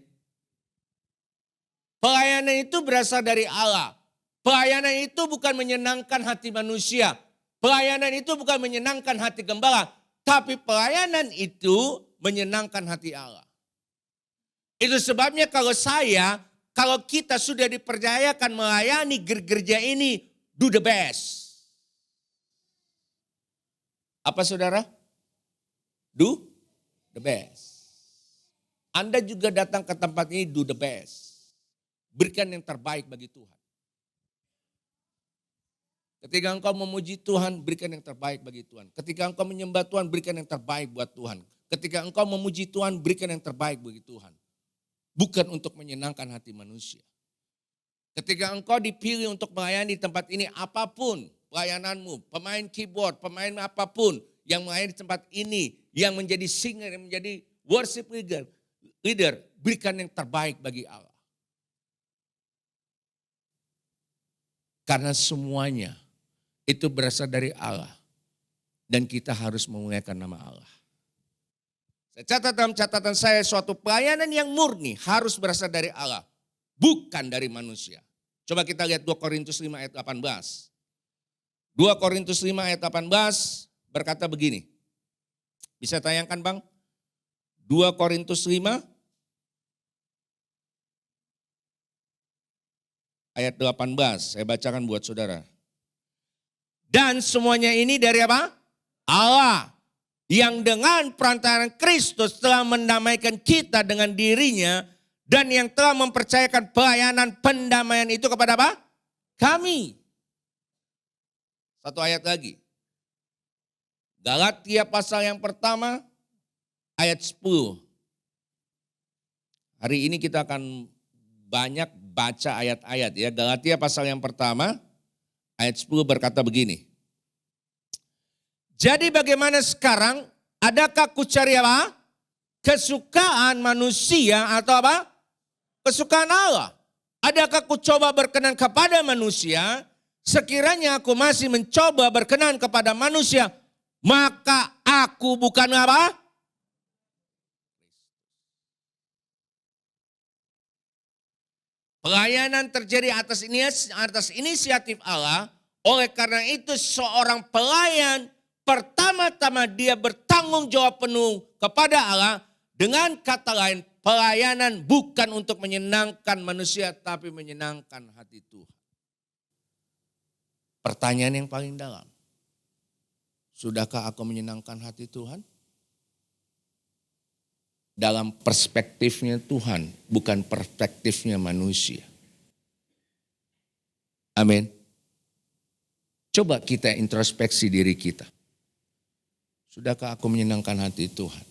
Pelayanan itu berasal dari Allah. Pelayanan itu bukan menyenangkan hati manusia. Pelayanan itu bukan menyenangkan hati gembala. Tapi pelayanan itu menyenangkan hati Allah. Itu sebabnya kalau kita sudah dipercayakan melayani gereja ini, do the best. Apa saudara? Do the best. Anda juga datang ke tempat ini, do the best. Berikan yang terbaik bagi Tuhan. Ketika engkau memuji Tuhan, berikan yang terbaik bagi Tuhan. Ketika engkau menyembah Tuhan, berikan yang terbaik buat Tuhan. Ketika engkau memuji Tuhan, berikan yang terbaik bagi Tuhan. Bukan untuk menyenangkan hati manusia. Ketika engkau dipilih untuk melayani di tempat ini, apapun pelayananmu, pemain keyboard, pemain apapun yang melayani di tempat ini, yang menjadi singer, yang menjadi worship leader, berikan yang terbaik bagi Allah. Karena semuanya itu berasal dari Allah. Dan kita harus memuliakan nama Allah. Saya catat dalam catatan saya suatu pelayanan yang murni harus berasal dari Allah. Bukan dari manusia. Coba kita lihat 2 Korintus 5 ayat 18. 2 Korintus 5 ayat 18 berkata begini. Bisa tayangkan Bang? 2 Korintus 5 ayat 18. Saya bacakan buat saudara. Dan semuanya ini dari apa? Allah. Yang dengan perantaraan Kristus telah mendamaikan kita dengan dirinya. Dan yang telah mempercayakan pelayanan pendamaian itu kepada apa? Kami. Satu ayat lagi. Galatia pasal yang pertama ayat 10. Hari ini kita akan banyak baca ayat-ayat ya. Galatia pasal yang pertama ayat 10 berkata begini. Jadi bagaimana sekarang? Adakah ku cari apa? Kesukaan manusia atau apa? Kesukaan Allah. Adakah ku coba berkenan kepada manusia? Sekiranya aku masih mencoba berkenan kepada manusia, maka aku bukan apa? Pelayanan terjadi atas inisiatif Allah. Oleh karena itu seorang pelayan pertama-tama dia bertanggung jawab penuh kepada Allah. Dengan kata lain, pelayanan bukan untuk menyenangkan manusia tapi menyenangkan hati Tuhan. Pertanyaan yang paling dalam. Sudahkah aku menyenangkan hati Tuhan? Dalam perspektifnya Tuhan, bukan perspektifnya manusia. Amin. Coba kita introspeksi diri kita. Sudahkah aku menyenangkan hati Tuhan?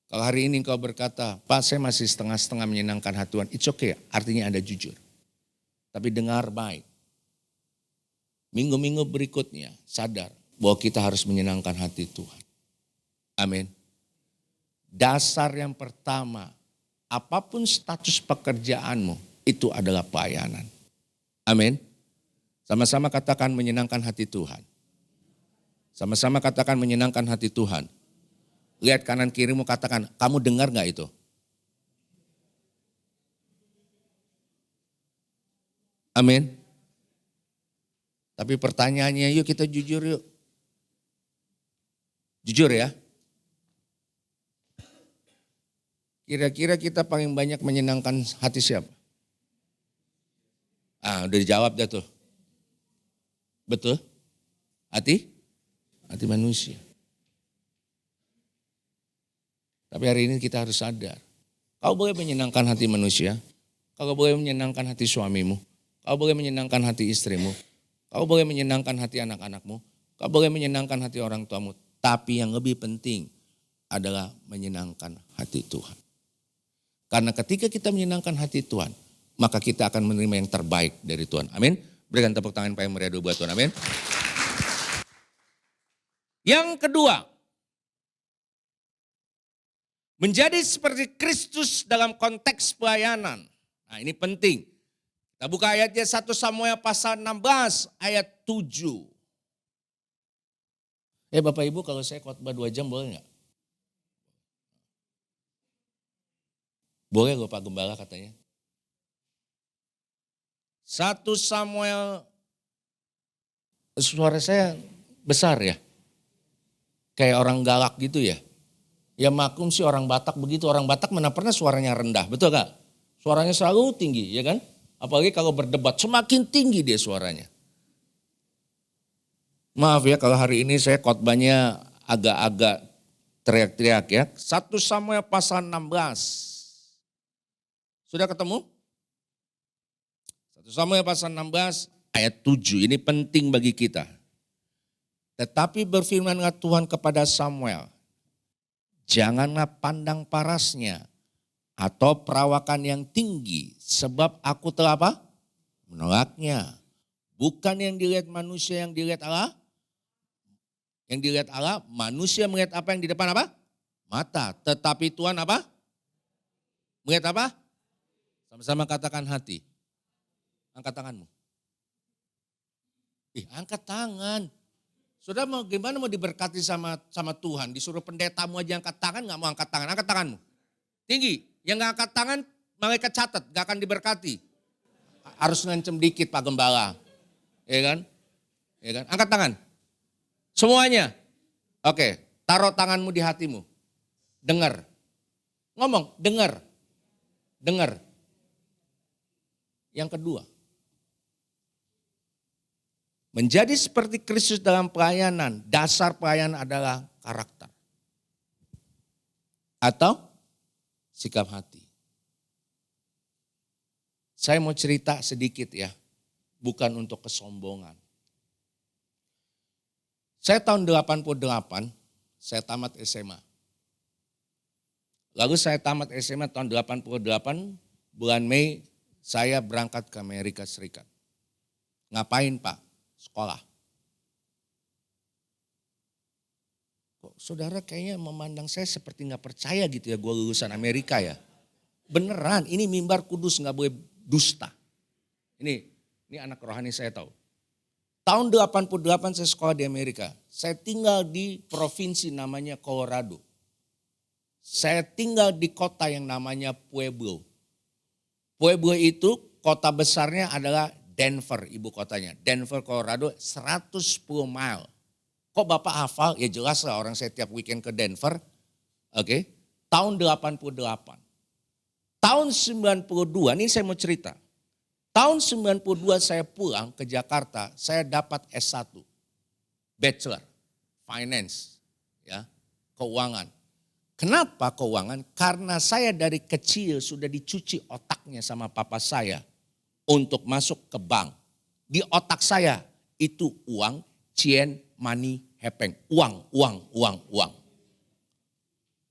Kalau hari ini engkau berkata, Pak saya masih setengah-setengah menyenangkan hati Tuhan. It's okay, artinya Anda jujur. Tapi dengar baik. Minggu-minggu berikutnya sadar bahwa kita harus menyenangkan hati Tuhan. Amin. Dasar yang pertama, apapun status pekerjaanmu, itu adalah pelayanan. Amin. Sama-sama katakan menyenangkan hati Tuhan. Sama-sama katakan menyenangkan hati Tuhan. Lihat kanan kirimu katakan, kamu dengar gak itu? Amin. Tapi pertanyaannya yuk kita jujur yuk. Jujur ya. Kira-kira kita paling banyak menyenangkan hati siapa? Udah dijawab dah tuh. Betul? Hati manusia. Tapi hari ini kita harus sadar. Kau boleh menyenangkan hati manusia. Kau boleh menyenangkan hati suamimu. Kau boleh menyenangkan hati istrimu. Kau boleh menyenangkan hati anak-anakmu. Kau boleh menyenangkan hati orang tuamu. Tapi yang lebih penting adalah menyenangkan hati Tuhan. Karena ketika kita menyenangkan hati Tuhan, maka kita akan menerima yang terbaik dari Tuhan. Amin. Berikan tepuk tangan paling meriah buat Tuhan. Amin. Yang kedua, menjadi seperti Kristus dalam konteks pelayanan. Nah ini penting. Kita buka ayatnya 1 Samuel pasal 16 ayat 7. Bapak Ibu kalau saya khotbah 2 jam boleh nggak? Boleh loh Pak Gembala katanya. 1 Samuel, suara saya besar ya. Kayak orang galak gitu ya. Ya maklum sih orang Batak begitu. Orang Batak mana pernah suaranya rendah, betul gak? Suaranya selalu tinggi ya kan? Apalagi kalau berdebat semakin tinggi dia suaranya. Maaf ya kalau hari ini saya khotbahnya agak-agak teriak-teriak ya. 1 Samuel pasal 16. Sudah ketemu? 1 Samuel pasal 16 ayat 7. Ini penting bagi kita. Tetapi berfirmanlah Tuhan kepada Samuel. Janganlah pandang parasnya atau perawakan yang tinggi. Sebab aku telah apa? Menolaknya. Bukan yang dilihat manusia, yang dilihat Allah. Yang dilihat Allah, manusia melihat apa yang di depan apa? Mata. Tetapi Tuhan apa? Melihat apa? Sama-sama katakan hati. Angkat tanganmu. Angkat tangan. Saudara mau gimana mau diberkati sama Tuhan? Disuruh pendetamu aja angkat tangan, gak mau angkat tangan. Angkat tanganmu. Tinggi. Yang gak angkat tangan, malaikat catat, gak akan diberkati. Harus ngancem dikit Pak Gembala. Ya kan? Angkat tangan. Semuanya. Oke, taruh tanganmu di hatimu. Dengar. Ngomong, dengar. Dengar. Yang kedua. Menjadi seperti Kristus dalam pelayanan. Dasar pelayanan adalah karakter. Atau sikap hati. Saya mau cerita sedikit ya. Bukan untuk kesombongan. Saya tahun 88, saya tamat SMA. Lalu saya tamat SMA tahun 88, bulan Mei saya berangkat ke Amerika Serikat. Ngapain Pak? Sekolah. Kok saudara kayaknya memandang saya seperti nggak percaya gitu ya, gue lulusan Amerika ya. Beneran, ini mimbar kudus, nggak boleh dusta. Ini anak rohani saya tahu. Tahun 88 saya sekolah di Amerika. Saya tinggal di provinsi namanya Colorado. Saya tinggal di kota yang namanya Pueblo. Pueblo itu kota besarnya adalah Denver, ibu kotanya. Denver, Colorado 110 mile. Kok Bapak hafal? Ya jelas lah, orang saya tiap weekend ke Denver. Oke. Tahun 88. Tahun 92, ini saya mau cerita. Tahun 92 saya pulang ke Jakarta, saya dapat S1. Bachelor, Finance, ya, keuangan. Kenapa keuangan? Karena saya dari kecil sudah dicuci otaknya sama papa saya untuk masuk ke bank. Di otak saya itu uang, cien, money, hepeng. Uang.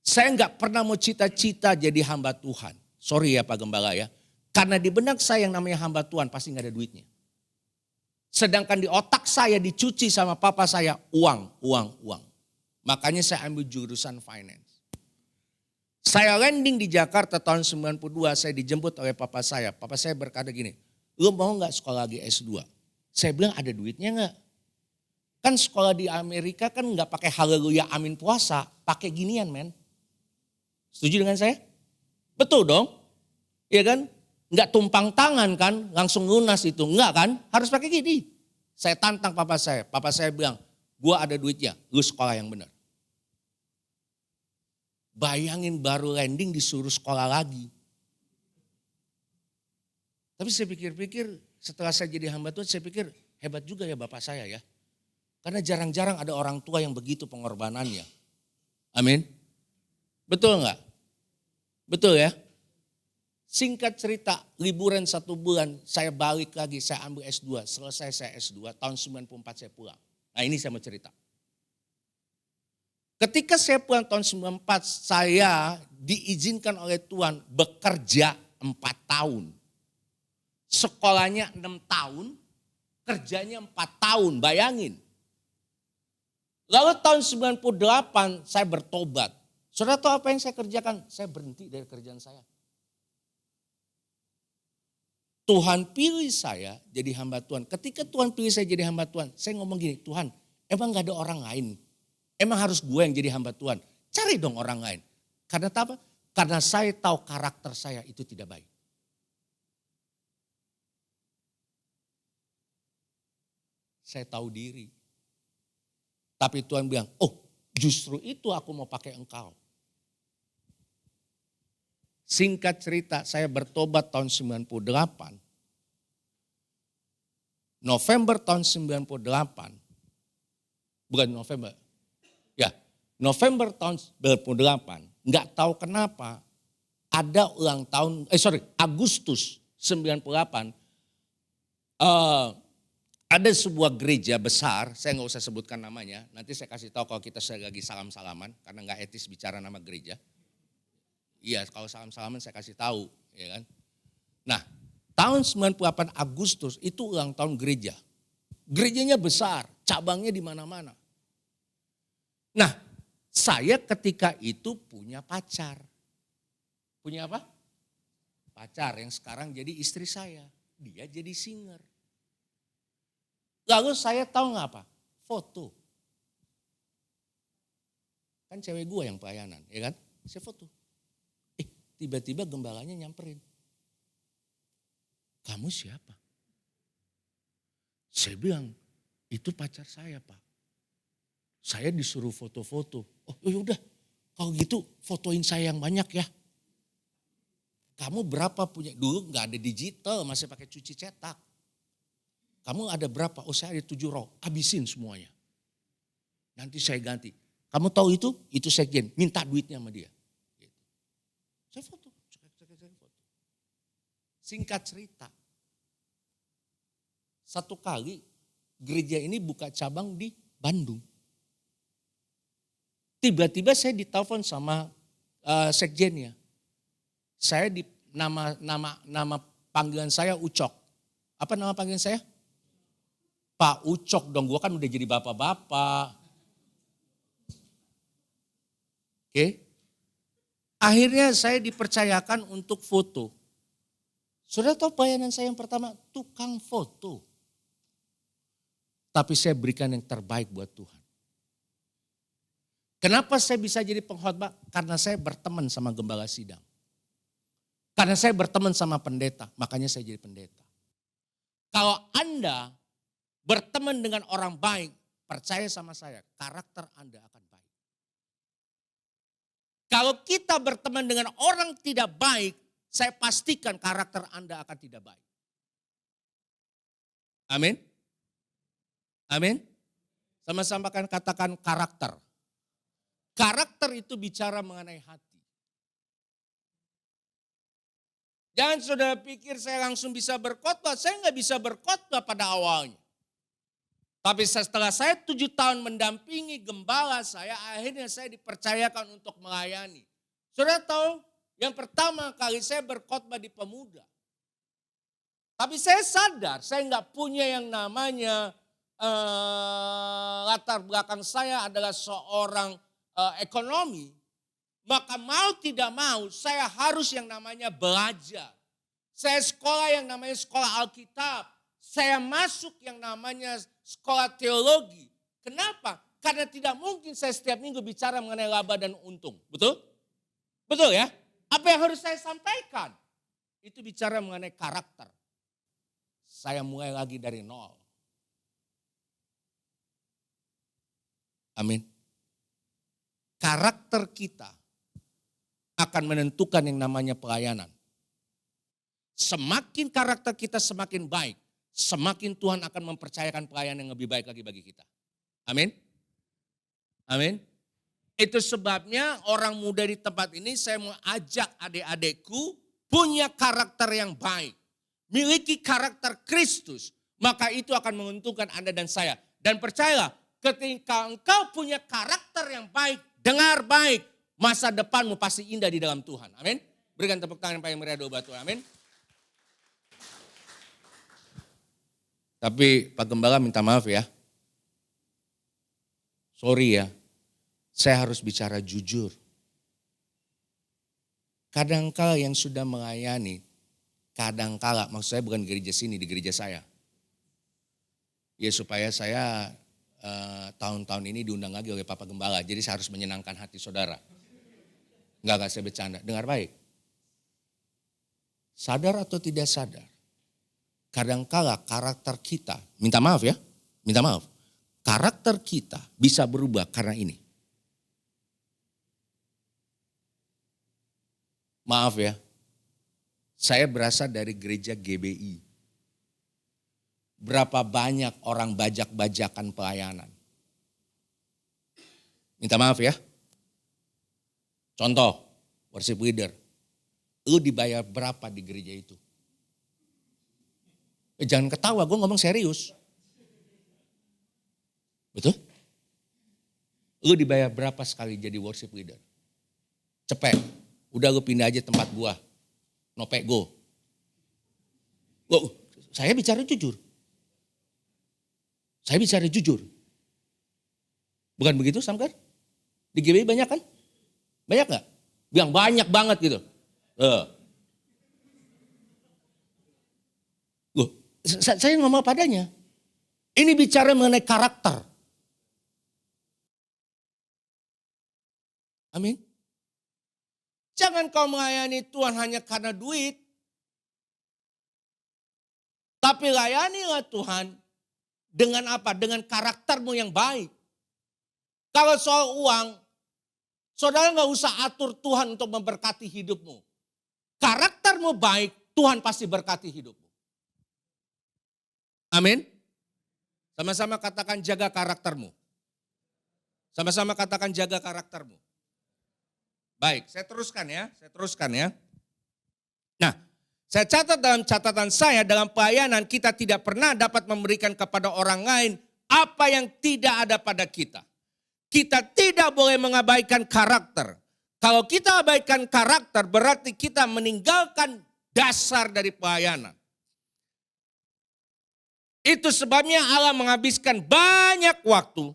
Saya nggak pernah mau cita-cita jadi hamba Tuhan. Sorry ya Pak Gembala ya. Karena di benak saya yang namanya hamba Tuhan pasti nggak ada duitnya. Sedangkan di otak saya dicuci sama papa saya uang. Makanya saya ambil jurusan finance. Saya landing di Jakarta tahun 92, saya dijemput oleh papa saya. Papa saya berkata gini, lu mau gak sekolah lagi S2? Saya bilang ada duitnya gak? Kan sekolah di Amerika kan gak pakai haleluya amin puasa, pakai ginian men. Setuju dengan saya? Betul dong? Iya kan? Gak tumpang tangan kan, langsung lunas itu. Enggak kan? Harus pakai gini. Saya tantang papa saya. Papa saya bilang, gua ada duitnya, lu sekolah yang benar. Bayangin baru landing disuruh sekolah lagi. Tapi saya pikir-pikir setelah saya jadi hamba Tuhan, saya pikir hebat juga ya bapak saya ya. Karena jarang-jarang ada orang tua yang begitu pengorbanannya. Amin. Betul enggak? Betul ya? Singkat cerita, liburan 1 bulan, saya balik lagi, saya ambil S2. Selesai saya S2, tahun 94 saya pulang. Nah ini saya mau cerita. Ketika saya pulang tahun 94, saya diizinkan oleh Tuhan bekerja 4 tahun. Sekolahnya 6 tahun, kerjanya 4 tahun, bayangin. Lalu tahun 98 saya bertobat. Saudara tahu apa yang saya kerjakan? Saya berhenti dari kerjaan saya. Tuhan pilih saya jadi hamba Tuhan. Ketika Tuhan pilih saya jadi hamba Tuhan, saya ngomong gini, Tuhan emang gak ada orang lain? Emang harus gue yang jadi hamba Tuhan? Cari dong orang lain. Karena apa? Karena saya tahu karakter saya itu tidak baik. Saya tahu diri. Tapi Tuhan bilang, oh justru itu aku mau pakai engkau. Singkat cerita, saya bertobat tahun 98. November tahun 98. Bukan November. Ya, November tahun 98, nggak tahu kenapa ada ulang tahun, Agustus 98, ada sebuah gereja besar, saya nggak usah sebutkan namanya, nanti saya kasih tahu kalau kita lagi salam-salaman, karena nggak etis bicara nama gereja. Iya, kalau salam-salaman saya kasih tahu, ya kan. Nah, tahun 98 Agustus itu ulang tahun gereja. Gerejanya besar, cabangnya di mana-mana. Nah, saya ketika itu punya pacar. Punya apa? Pacar yang sekarang jadi istri saya. Dia jadi singer. Lalu saya tahu nggak apa? Foto. Kan cewek gue yang pelayanan, ya kan? Saya foto. Tiba-tiba gembalanya nyamperin. Kamu siapa? Saya bilang, itu pacar saya Pak. Saya disuruh foto-foto. Oh yaudah, kalau gitu fotoin saya yang banyak ya. Kamu berapa punya? Dulu gak ada digital, masih pakai cuci cetak. Kamu ada berapa? Oh saya ada 7 roll, habisin semuanya. Nanti saya ganti. Kamu tahu itu? Itu sekjen, minta duitnya sama dia. Saya foto. Singkat cerita. Satu kali gereja ini buka cabang di Bandung. Tiba-tiba saya ditelepon sama sekjennya. Saya di nama panggilan saya Ucok. Apa nama panggilan saya? Pak Ucok dong, gua kan udah jadi bapak-bapak. Oke. Akhirnya saya dipercayakan untuk foto. Saudara tahu pelayanan saya yang pertama? Tukang foto. Tapi saya berikan yang terbaik buat Tuhan. Kenapa saya bisa jadi pengkhotbah? Karena saya berteman sama gembala sidang. Karena saya berteman sama pendeta, makanya saya jadi pendeta. Kalau Anda berteman dengan orang baik, percaya sama saya, karakter Anda akan baik. Kalau kita berteman dengan orang tidak baik, saya pastikan karakter Anda akan tidak baik. Amin. Amin. Sama-sama kan katakan karakter. Karakter itu bicara mengenai hati. Jangan saudara pikir saya langsung bisa berkhotbah. Saya nggak bisa berkhotbah pada awalnya. Tapi setelah saya 7 tahun mendampingi gembala saya, akhirnya saya dipercayakan untuk melayani. Saudara tahu, yang pertama kali saya berkhotbah di pemuda. Tapi saya sadar, saya nggak punya yang namanya latar belakang saya adalah seorang ekonomi, maka mau tidak mau saya harus yang namanya belajar. Saya sekolah yang namanya sekolah Alkitab. Saya masuk yang namanya sekolah teologi. Kenapa? Karena tidak mungkin saya setiap minggu bicara mengenai laba dan untung. Betul? Betul ya? Apa yang harus saya sampaikan? Itu bicara mengenai karakter. Saya mulai lagi dari nol. Amin. Karakter kita akan menentukan yang namanya pelayanan. Semakin karakter kita semakin baik, semakin Tuhan akan mempercayakan pelayanan yang lebih baik lagi bagi kita. Amin. Amin. Itu sebabnya orang muda di tempat ini saya mau ajak adik-adikku punya karakter yang baik. Miliki karakter Kristus, maka itu akan menguntungkan Anda dan saya. Dan percayalah, ketika engkau punya karakter yang baik, dengar baik, masa depanmu pasti indah di dalam Tuhan. Amin. Berikan tepuk tangan yang paling meriah doa buat Tuhan. Amin. Tapi Pak Gembala minta maaf ya. Sorry ya. Saya harus bicara jujur. Kadangkala yang sudah melayani, kadangkala, maksud saya bukan di gereja sini, di gereja saya. Ya supaya saya tahun-tahun ini diundang lagi oleh Papa Gembala. Jadi saya harus menyenangkan hati saudara. Enggak saya bercanda. Dengar baik. Sadar atau tidak sadar. Kadangkala karakter kita, minta maaf ya. Minta maaf. Karakter kita bisa berubah karena ini. Maaf ya. Saya berasal dari gereja GBI. Berapa banyak orang bajak-bajakan pelayanan. Minta maaf ya. Contoh, worship leader. Lu dibayar berapa di gereja itu? Jangan ketawa, gue ngomong serius. Betul? Lu dibayar berapa sekali jadi worship leader? Cepet, udah lu pindah aja tempat gua. Nopek go. Saya bicara jujur. Saya bicara jujur. Bukan begitu Samkar? Di GBI banyak kan? Banyak gak? Bilang banyak banget gitu. Saya ngomong padanya. Ini bicara mengenai karakter. Amin. Jangan kau melayani Tuhan hanya karena duit. Tapi layanilah Tuhan dengan apa? Dengan karaktermu yang baik. Kalau soal uang, saudara gak usah atur Tuhan untuk memberkati hidupmu. Karaktermu baik, Tuhan pasti berkati hidupmu. Amin. Sama-sama katakan jaga karaktermu. Sama-sama katakan jaga karaktermu. Baik, saya teruskan ya. Nah, saya catat dalam catatan saya dalam pelayanan kita tidak pernah dapat memberikan kepada orang lain apa yang tidak ada pada kita. kita tidak boleh mengabaikan karakter. Kalau kita abaikan karakter berarti kita meninggalkan dasar dari pelayanan. Itu sebabnya Allah menghabiskan banyak waktu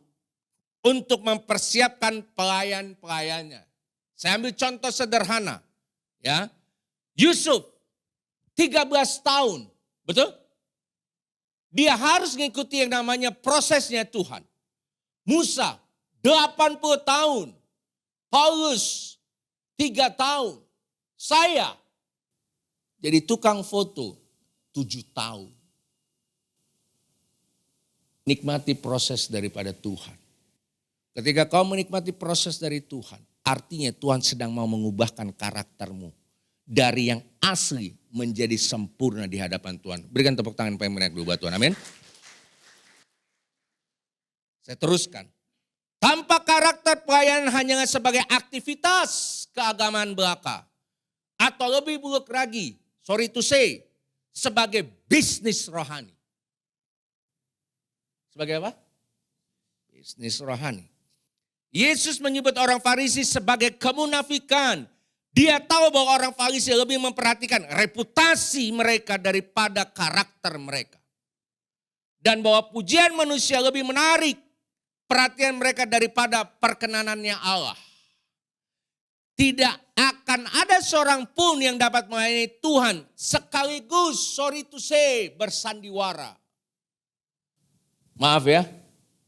untuk mempersiapkan pelayan-pelayannya. Saya ambil contoh sederhana. Ya, Yusuf 13 tahun, betul? Dia harus mengikuti yang namanya prosesnya Tuhan. Musa 80 tahun. Paulus 3 tahun. Saya jadi tukang foto 7 tahun. Nikmati proses daripada Tuhan. Ketika kau menikmati proses dari Tuhan, artinya Tuhan sedang mau mengubahkan karaktermu. Dari yang asli menjadi sempurna di hadapan Tuhan. Berikan tepuk tangan yang menarik dulu buat Tuhan, amin. Saya teruskan. Tanpa karakter pelayanan hanya sebagai aktivitas keagamaan belaka. Atau lebih buruk lagi, sorry to say, sebagai bisnis rohani. Sebagai apa? Bisnis rohani. Yesus menyebut orang Farisi sebagai kemunafikan. Dia tahu bahwa orang Farisi lebih memperhatikan reputasi mereka daripada karakter mereka. Dan bahwa pujian manusia lebih menarik perhatian mereka daripada perkenanannya Allah. Tidak akan ada seorang pun yang dapat melayani Tuhan sekaligus, sorry to say, bersandiwara. Maaf ya,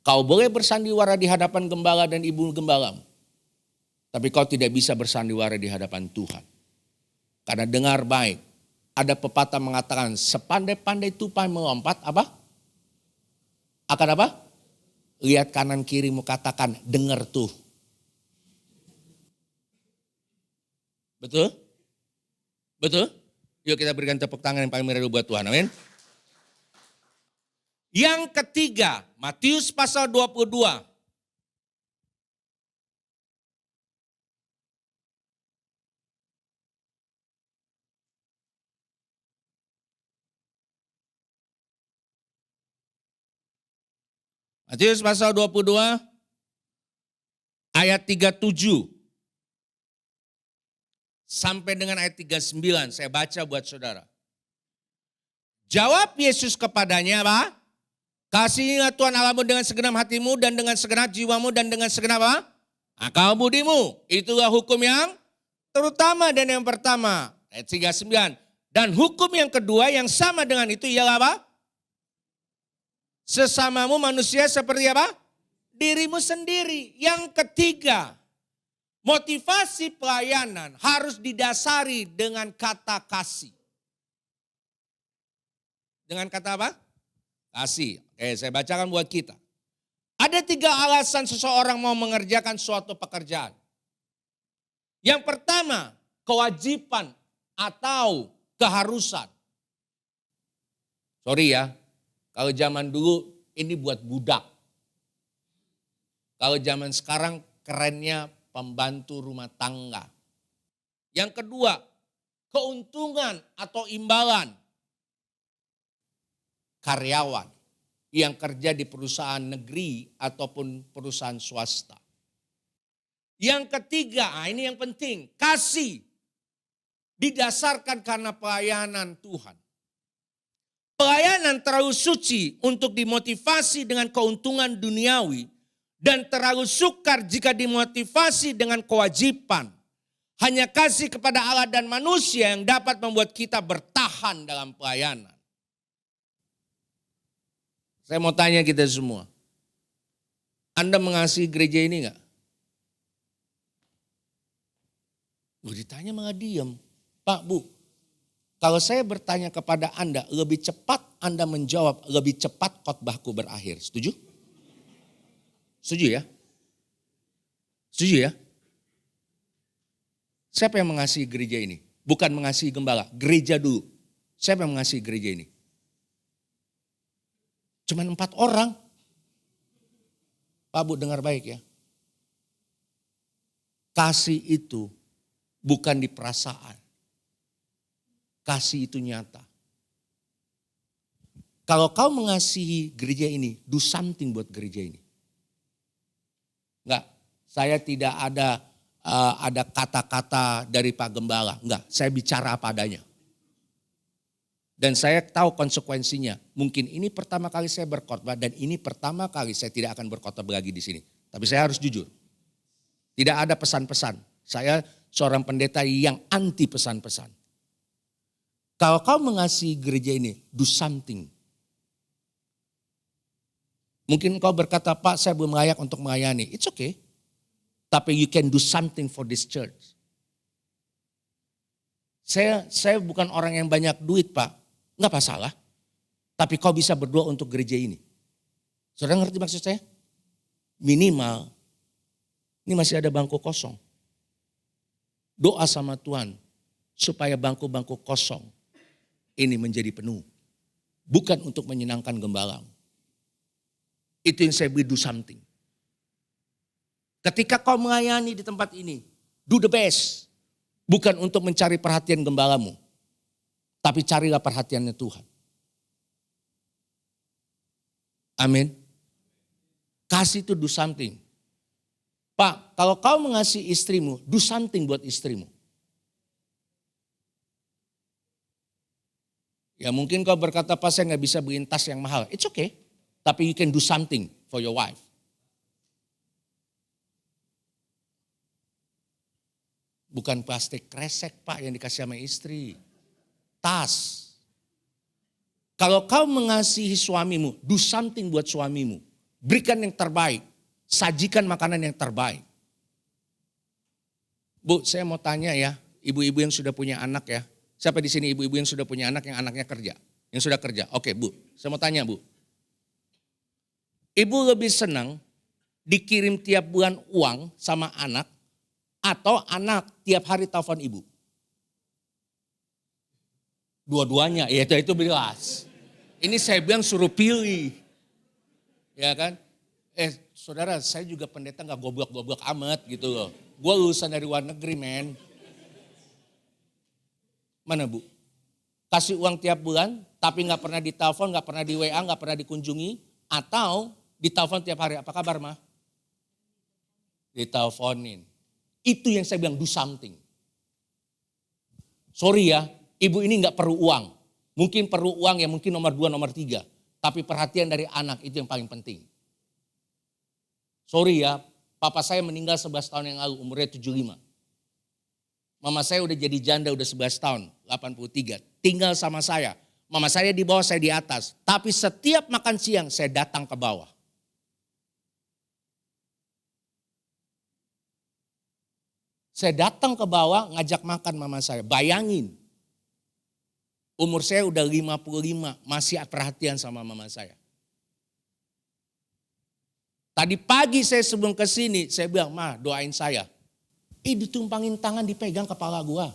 kau boleh bersandiwara di hadapan gembala dan ibu gembalamu. Tapi kau tidak bisa bersandiwara di hadapan Tuhan. Karena dengar baik, ada pepatah mengatakan sepandai-pandai tupai melompat apa? Akan apa? Lihat kanan kirimu katakan dengar tuh. Betul? Betul? Yuk kita berikan tepuk tangan yang paling meriah buat Tuhan, amin. Yang ketiga, Matius pasal 22. Matius pasal 22 ayat 37 sampai dengan ayat 39. Saya baca buat saudara. Jawab Yesus kepadanya apa? Kasihilah Tuhan Allahmu dengan segenap hatimu dan dengan segenap jiwamu dan dengan segenap apa? Akal budimu. Itulah hukum yang terutama dan yang pertama. Ayat 39. Dan hukum yang kedua yang sama dengan itu ialah apa? Sesamamu manusia seperti apa? Dirimu sendiri. Yang ketiga, motivasi pelayanan harus didasari dengan kata kasih. Dengan kata apa? Kasih. Oke, saya bacakan buat kita. Ada 3 alasan seseorang mau mengerjakan suatu pekerjaan. Yang pertama, kewajiban atau keharusan. Sorry ya, kalau zaman dulu ini buat budak. Kalau zaman sekarang kerennya pembantu rumah tangga. Yang kedua, keuntungan atau imbalan. Karyawan yang kerja di perusahaan negeri ataupun perusahaan swasta. Yang ketiga, ini yang penting, kasih didasarkan karena pelayanan Tuhan. Pelayanan terlalu suci untuk dimotivasi dengan keuntungan duniawi dan terlalu sukar jika dimotivasi dengan kewajiban. Hanya kasih kepada Allah dan manusia yang dapat membuat kita bertahan dalam pelayanan. Saya mau tanya kita semua. Anda mengasihi gereja ini enggak? Ditanya malah diam. Pak, Bu, kalau saya bertanya kepada Anda, lebih cepat Anda menjawab, lebih cepat khotbahku berakhir. Setuju? Setuju ya? Setuju ya? Siapa yang mengasihi gereja ini? Bukan mengasihi gembala, gereja dulu. Siapa yang mengasihi gereja ini? Cuman 4 orang. Pak, Bu, dengar baik ya. Kasih itu bukan di perasaan. Kasih itu nyata. Kalau kau mengasihi gereja ini, do something buat gereja ini. Enggak, saya tidak ada kata-kata dari Pak Gembala. Enggak, saya bicara apa adanya. Dan saya tahu konsekuensinya. Mungkin ini pertama kali saya berkhotbah dan ini pertama kali saya tidak akan berkhotbah lagi di sini. Tapi saya harus jujur. Tidak ada pesan-pesan. Saya seorang pendeta yang anti pesan-pesan. Kalau kau mengasihi gereja ini, do something. Mungkin kau berkata, Pak saya belum layak untuk melayani. It's okay. Tapi you can do something for this church. Saya bukan orang yang banyak duit Pak. Enggak masalah. Tapi kau bisa berdoa untuk gereja ini. Saudara ngerti maksud saya? Minimal, ini masih ada bangku kosong. Doa sama Tuhan supaya bangku-bangku kosong ini menjadi penuh. Bukan untuk menyenangkan gembala. Itu yang saya beri do something. Ketika kau melayani di tempat ini, do the best. Bukan untuk mencari perhatian gembalamu. Tapi carilah perhatiannya Tuhan. Amin. Kasih itu do something. Pak, kalau kau mengasihi istrimu, do something buat istrimu. Ya mungkin kau berkata, Pak saya gak bisa beliin tas yang mahal. It's okay. Tapi you can do something for your wife. Bukan plastik kresek Pak yang dikasih sama istri. Tas. Kalau kau mengasihi suamimu, do something buat suamimu. Berikan yang terbaik. Sajikan makanan yang terbaik. Bu, saya mau tanya ya, ibu-ibu yang sudah punya anak ya. Siapa di sini ibu-ibu yang sudah punya anak yang anaknya kerja? Yang sudah kerja. Oke Bu, saya mau tanya Bu. Ibu lebih senang dikirim tiap bulan uang sama anak atau anak tiap hari telepon ibu? Dua-duanya, ya itu jelas. Ini saya bilang suruh pilih. Ya kan? Saudara, saya juga pendeta gak goblok-goblok amat gitu loh. Gue lulusan dari luar negeri, men. Mana Bu? Kasih uang tiap bulan, tapi gak pernah ditelepon, gak pernah di WA, gak pernah dikunjungi. Atau ditelepon tiap hari, apa kabar Ma? Diteleponin. Itu yang saya bilang do something. Sorry ya, ibu ini gak perlu uang. Mungkin perlu uang ya mungkin nomor 2, nomor 3. Tapi perhatian dari anak itu yang paling penting. Sorry ya, papa saya meninggal 11 tahun yang lalu, umurnya 75. Mama saya udah jadi janda udah 11 tahun, 83. Tinggal sama saya. Mama saya di bawah, saya di atas. Tapi setiap makan siang saya datang ke bawah. Saya datang ke bawah ngajak makan mama saya. Bayangin. Umur saya udah 55, masih perhatian sama mama saya. Tadi pagi saya sebelum ke sini, saya bilang, Ma doain saya. Ditumpangin tangan, dipegang kepala gua.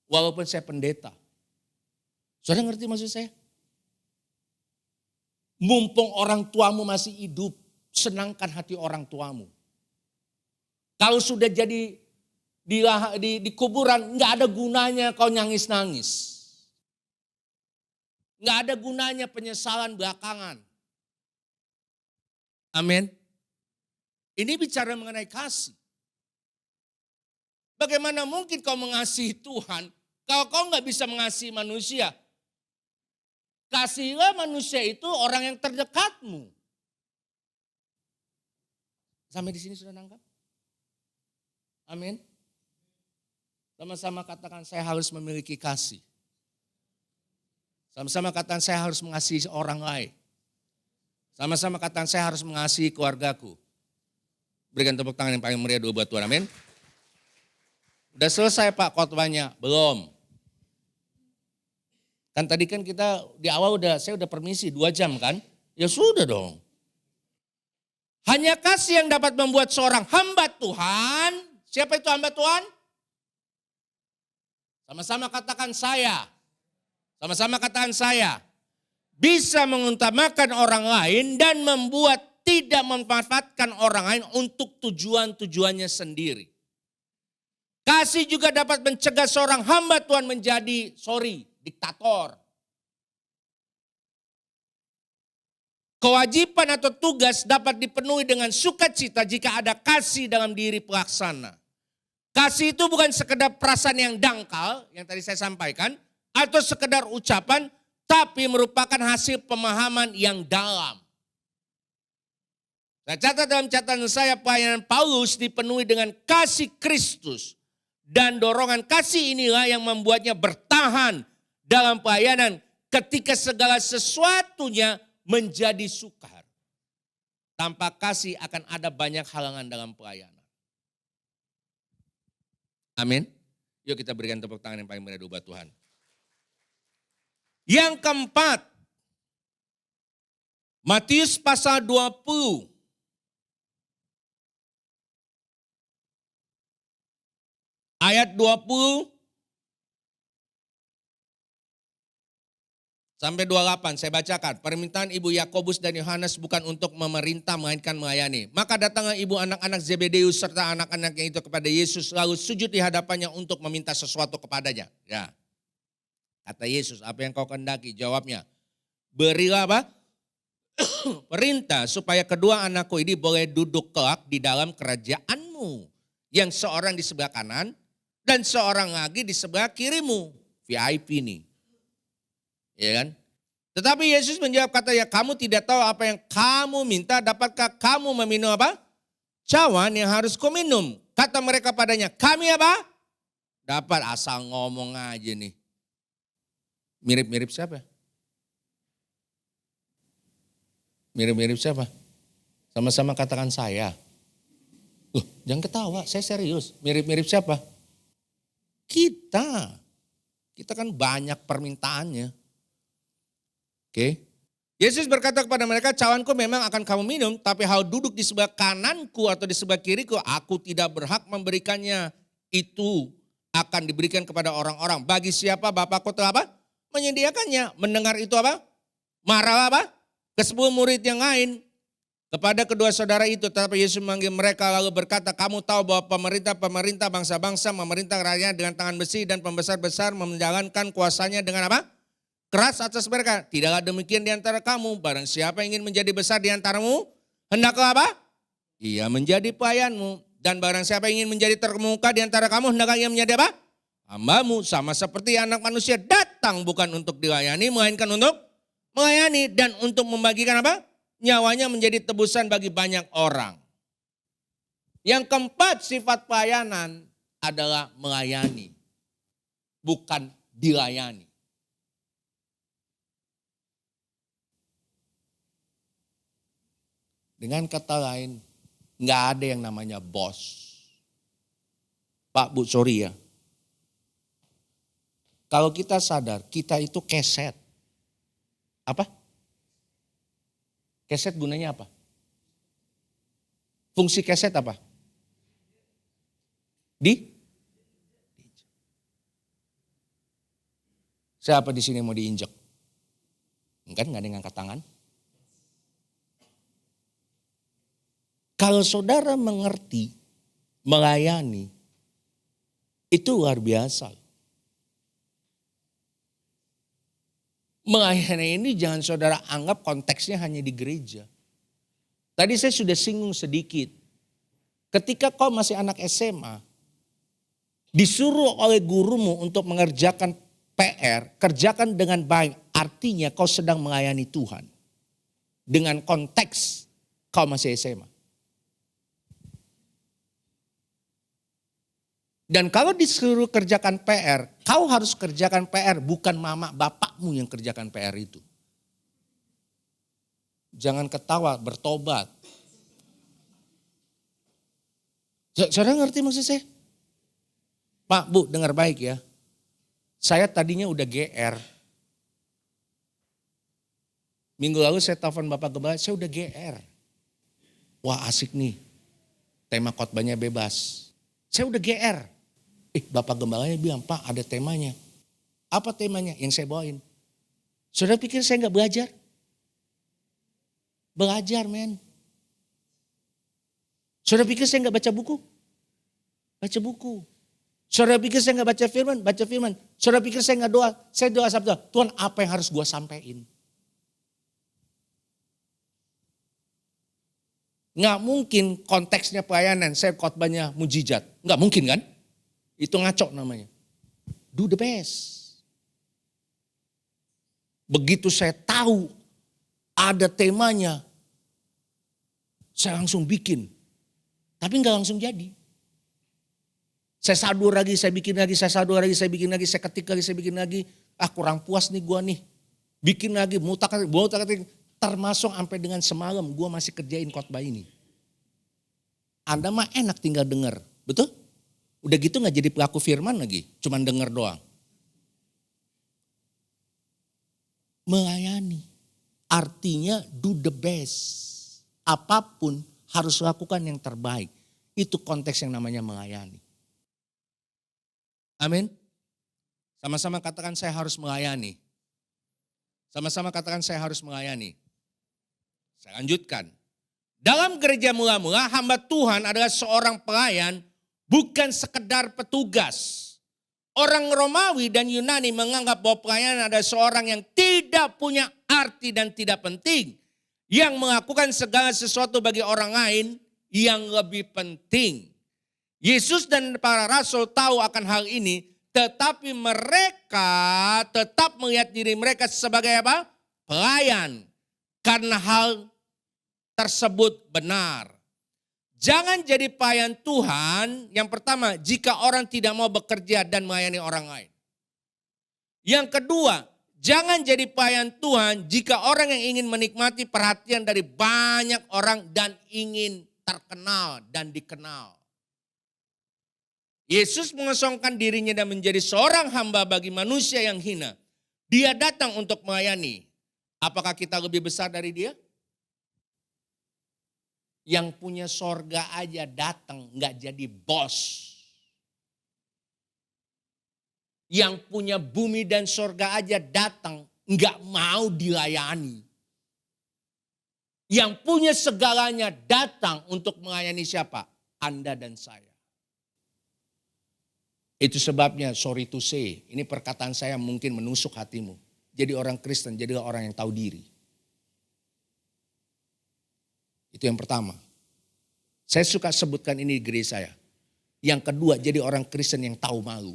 Walaupun saya pendeta. Saudara ngerti maksud saya? Mumpung orang tuamu masih hidup, senangkan hati orang tuamu. Kalau sudah jadi di kuburan, nggak ada gunanya kau nangis-nangis. Nggak ada gunanya penyesalan belakangan. Amin. Ini bicara mengenai kasih. Bagaimana mungkin kau mengasihi Tuhan kalau kau nggak bisa mengasihi manusia? Kasihilah manusia itu orang yang terdekatmu. Sampai di sini sudah nangkap? Amin. Sama-sama katakan saya harus memiliki kasih. Sama-sama katakan saya harus mengasihi orang lain. Sama-sama katakan saya harus mengasihi keluargaku. Berikan tepuk tangan yang paling meriah dulu buat Tuhan, amin. Udah selesai Pak khotbahnya? Belum. Kan tadi kan kita di awal saya udah permisi 2 jam kan? Ya sudah dong. Hanya kasih yang dapat membuat seorang hamba Tuhan. Siapa itu hamba Tuhan? Sama-sama katakan saya. Sama-sama katakan saya. Bisa mengutamakan orang lain dan membuat tidak memanfaatkan orang lain untuk tujuan-tujuannya sendiri. Kasih juga dapat mencegah seorang hamba Tuhan menjadi, diktator. Kewajiban atau tugas dapat dipenuhi dengan sukacita jika ada kasih dalam diri pelaksana. Kasih itu bukan sekedar perasaan yang dangkal, yang tadi saya sampaikan, atau sekedar ucapan, tapi merupakan hasil pemahaman yang dalam. Saya catat dalam catatan saya, pelayanan Paulus dipenuhi dengan kasih Kristus. Dan dorongan kasih inilah yang membuatnya bertahan dalam pelayanan ketika segala sesuatunya menjadi sukar. Tanpa kasih akan ada banyak halangan dalam pelayanan. Amin. Yuk kita berikan tepuk tangan yang paling meriah buat Tuhan. Yang keempat, Matius pasal 20. Ayat 20 sampai 28 saya bacakan. Permintaan ibu Yakobus dan Yohanes bukan untuk memerintah melainkan melayani. Maka datanglah ibu anak-anak Zebedeus serta anak-anaknya itu kepada Yesus lalu sujud di hadapannya untuk meminta sesuatu kepadanya. Ya. Kata Yesus, apa yang kau kehendaki? Jawabnya, berilah apa? Perintah supaya kedua anakku ini boleh duduk kelak di dalam kerajaanmu. Yang seorang di sebelah kanan dan seorang lagi di sebelah kirimu. VIP nih. Ya kan? Tetapi Yesus menjawab katanya, kamu tidak tahu apa yang kamu minta, dapatkah kamu meminum apa? Cawan yang harus kau minum. Kata mereka padanya, kami apa? Dapat, asal ngomong aja nih. Mirip-mirip siapa? Mirip-mirip siapa? Sama-sama katakan saya. Loh, jangan ketawa, saya serius. Mirip-mirip siapa? Kita kan banyak permintaannya. Oke. Yesus berkata kepada mereka, cawanku memang akan kamu minum, tapi hal duduk di sebelah kananku atau di sebelah kiriku, aku tidak berhak memberikannya. Itu akan diberikan kepada orang-orang. Bagi siapa Bapakku telah apa? Menyediakannya. Mendengar itu apa? Marah apa? Ke 10 murid yang lain. Kepada kedua saudara itu, tetapi Yesus memanggil mereka lalu berkata, kamu tahu bahwa pemerintah bangsa-bangsa memerintah rakyat dengan tangan besi dan pembesar-besar menjalankan kuasanya dengan apa? Keras atas mereka. Tidaklah demikian di antara kamu. Barang siapa ingin menjadi besar di antaramu, hendaklah apa? Ia menjadi pelayanmu. Dan barang siapa ingin menjadi terkemuka di antara kamu, hendaklah ia menjadi apa? Hambamu. Sama seperti anak manusia datang bukan untuk dilayani, melainkan untuk melayani dan untuk membagikan apa? Nyawanya menjadi tebusan bagi banyak orang. Yang keempat sifat pelayanan adalah melayani. Bukan dilayani. Dengan kata lain, nggak ada yang namanya bos. Pak, Bu, sorry ya. Kalau kita sadar, kita itu keset. Apa? Keset gunanya apa? Fungsi keset apa? Siapa di sini mau diinjek? Enggak ada yang angkat tangan. Kalau saudara mengerti, melayani, itu luar biasa. Melayani ini jangan saudara anggap konteksnya hanya di gereja. Tadi saya sudah singgung sedikit. Ketika kau masih anak SMA, disuruh oleh gurumu untuk mengerjakan PR, kerjakan dengan baik. Artinya kau sedang melayani Tuhan. Dengan konteks kau masih SMA. Dan kalau disuruh kerjakan PR, kau harus kerjakan PR, bukan mama bapakmu yang kerjakan PR itu. Jangan ketawa, bertobat. Saudara ngerti maksud saya? Pak, Bu, dengar baik ya. Saya tadinya udah GR. Minggu lalu saya telepon Bapak Gembala, saya udah GR. Wah asik nih, tema khotbahnya bebas. Saya udah GR. Bapak Gembalanya bilang, Pak ada temanya. Apa temanya yang saya bawain? Saudara pikir saya gak belajar? Belajar men. Saudara pikir saya gak baca buku? Baca buku. Saudara pikir saya gak baca firman? Baca firman. Saudara pikir saya gak doa? Saya doa sabda, Tuhan apa yang harus gue sampaikan? Nggak mungkin konteksnya pelayanan, saya khotbahnya mujizat. Nggak mungkin kan? Itu ngaco namanya. Do the best. Begitu saya tahu ada temanya, saya langsung bikin. Tapi nggak langsung jadi. Saya sadur lagi, saya bikin lagi, saya sadur lagi, saya bikin lagi, saya ketik lagi, saya bikin lagi. Kurang puas nih gua nih. Bikin lagi, mutak, termasuk sampai dengan semalam gua masih kerjain khotbah ini. Anda mah enak tinggal dengar, betul? Udah gitu nggak jadi pelaku firman lagi, cuman dengar doang. Melayani, artinya do the best. Apapun harus lakukan yang terbaik. Itu konteks yang namanya melayani. Amin. Sama-sama katakan saya harus melayani. Sama-sama katakan saya harus melayani. Saya lanjutkan. Dalam gereja mula-mula hamba Tuhan adalah seorang pelayan, bukan sekedar petugas. Orang Romawi dan Yunani menganggap bahwa pelayan adalah seorang yang tidak punya arti dan tidak penting. Yang melakukan segala sesuatu bagi orang lain yang lebih penting. Yesus dan para rasul tahu akan hal ini, tetapi mereka tetap melihat diri mereka sebagai apa? Pelayan. Karena hal tersebut benar. Jangan jadi pelayan Tuhan, yang pertama, jika orang tidak mau bekerja dan melayani orang lain. Yang kedua, jangan jadi pelayan Tuhan jika orang yang ingin menikmati perhatian dari banyak orang dan ingin terkenal dan dikenal. Yesus mengosongkan dirinya dan menjadi seorang hamba bagi manusia yang hina. Dia datang untuk melayani. Apakah kita lebih besar dari dia? Yang punya sorga aja datang nggak jadi bos. Yang punya bumi dan sorga aja datang nggak mau dilayani. Yang punya segalanya datang untuk melayani siapa? Anda dan saya. Itu sebabnya sorry to say, ini perkataan saya mungkin menusuk hatimu. Jadi orang Kristen, jadilah orang yang tahu diri. Itu yang pertama. Saya suka sebutkan ini di gereja saya. Yang kedua, jadi orang Kristen yang tahu malu.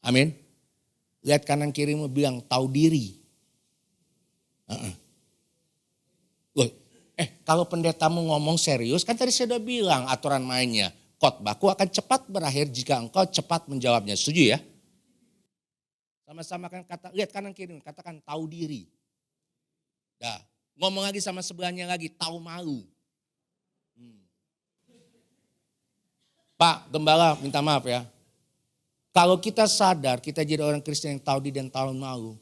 Amin. Lihat kanan kirimu bilang tahu diri. Loh, kalau pendetamu ngomong serius, kan tadi saya udah bilang aturan mainnya. Khotbahku akan cepat berakhir jika engkau cepat menjawabnya. Setuju ya? Sama-sama kan lihat kanan kirimu, katakan tahu diri. Dah. Ngomong lagi sama sebelahnya lagi, tahu malu. Pak Gembala minta maaf ya. Kalau kita sadar kita jadi orang Kristen yang tahu diri dan tahu malu,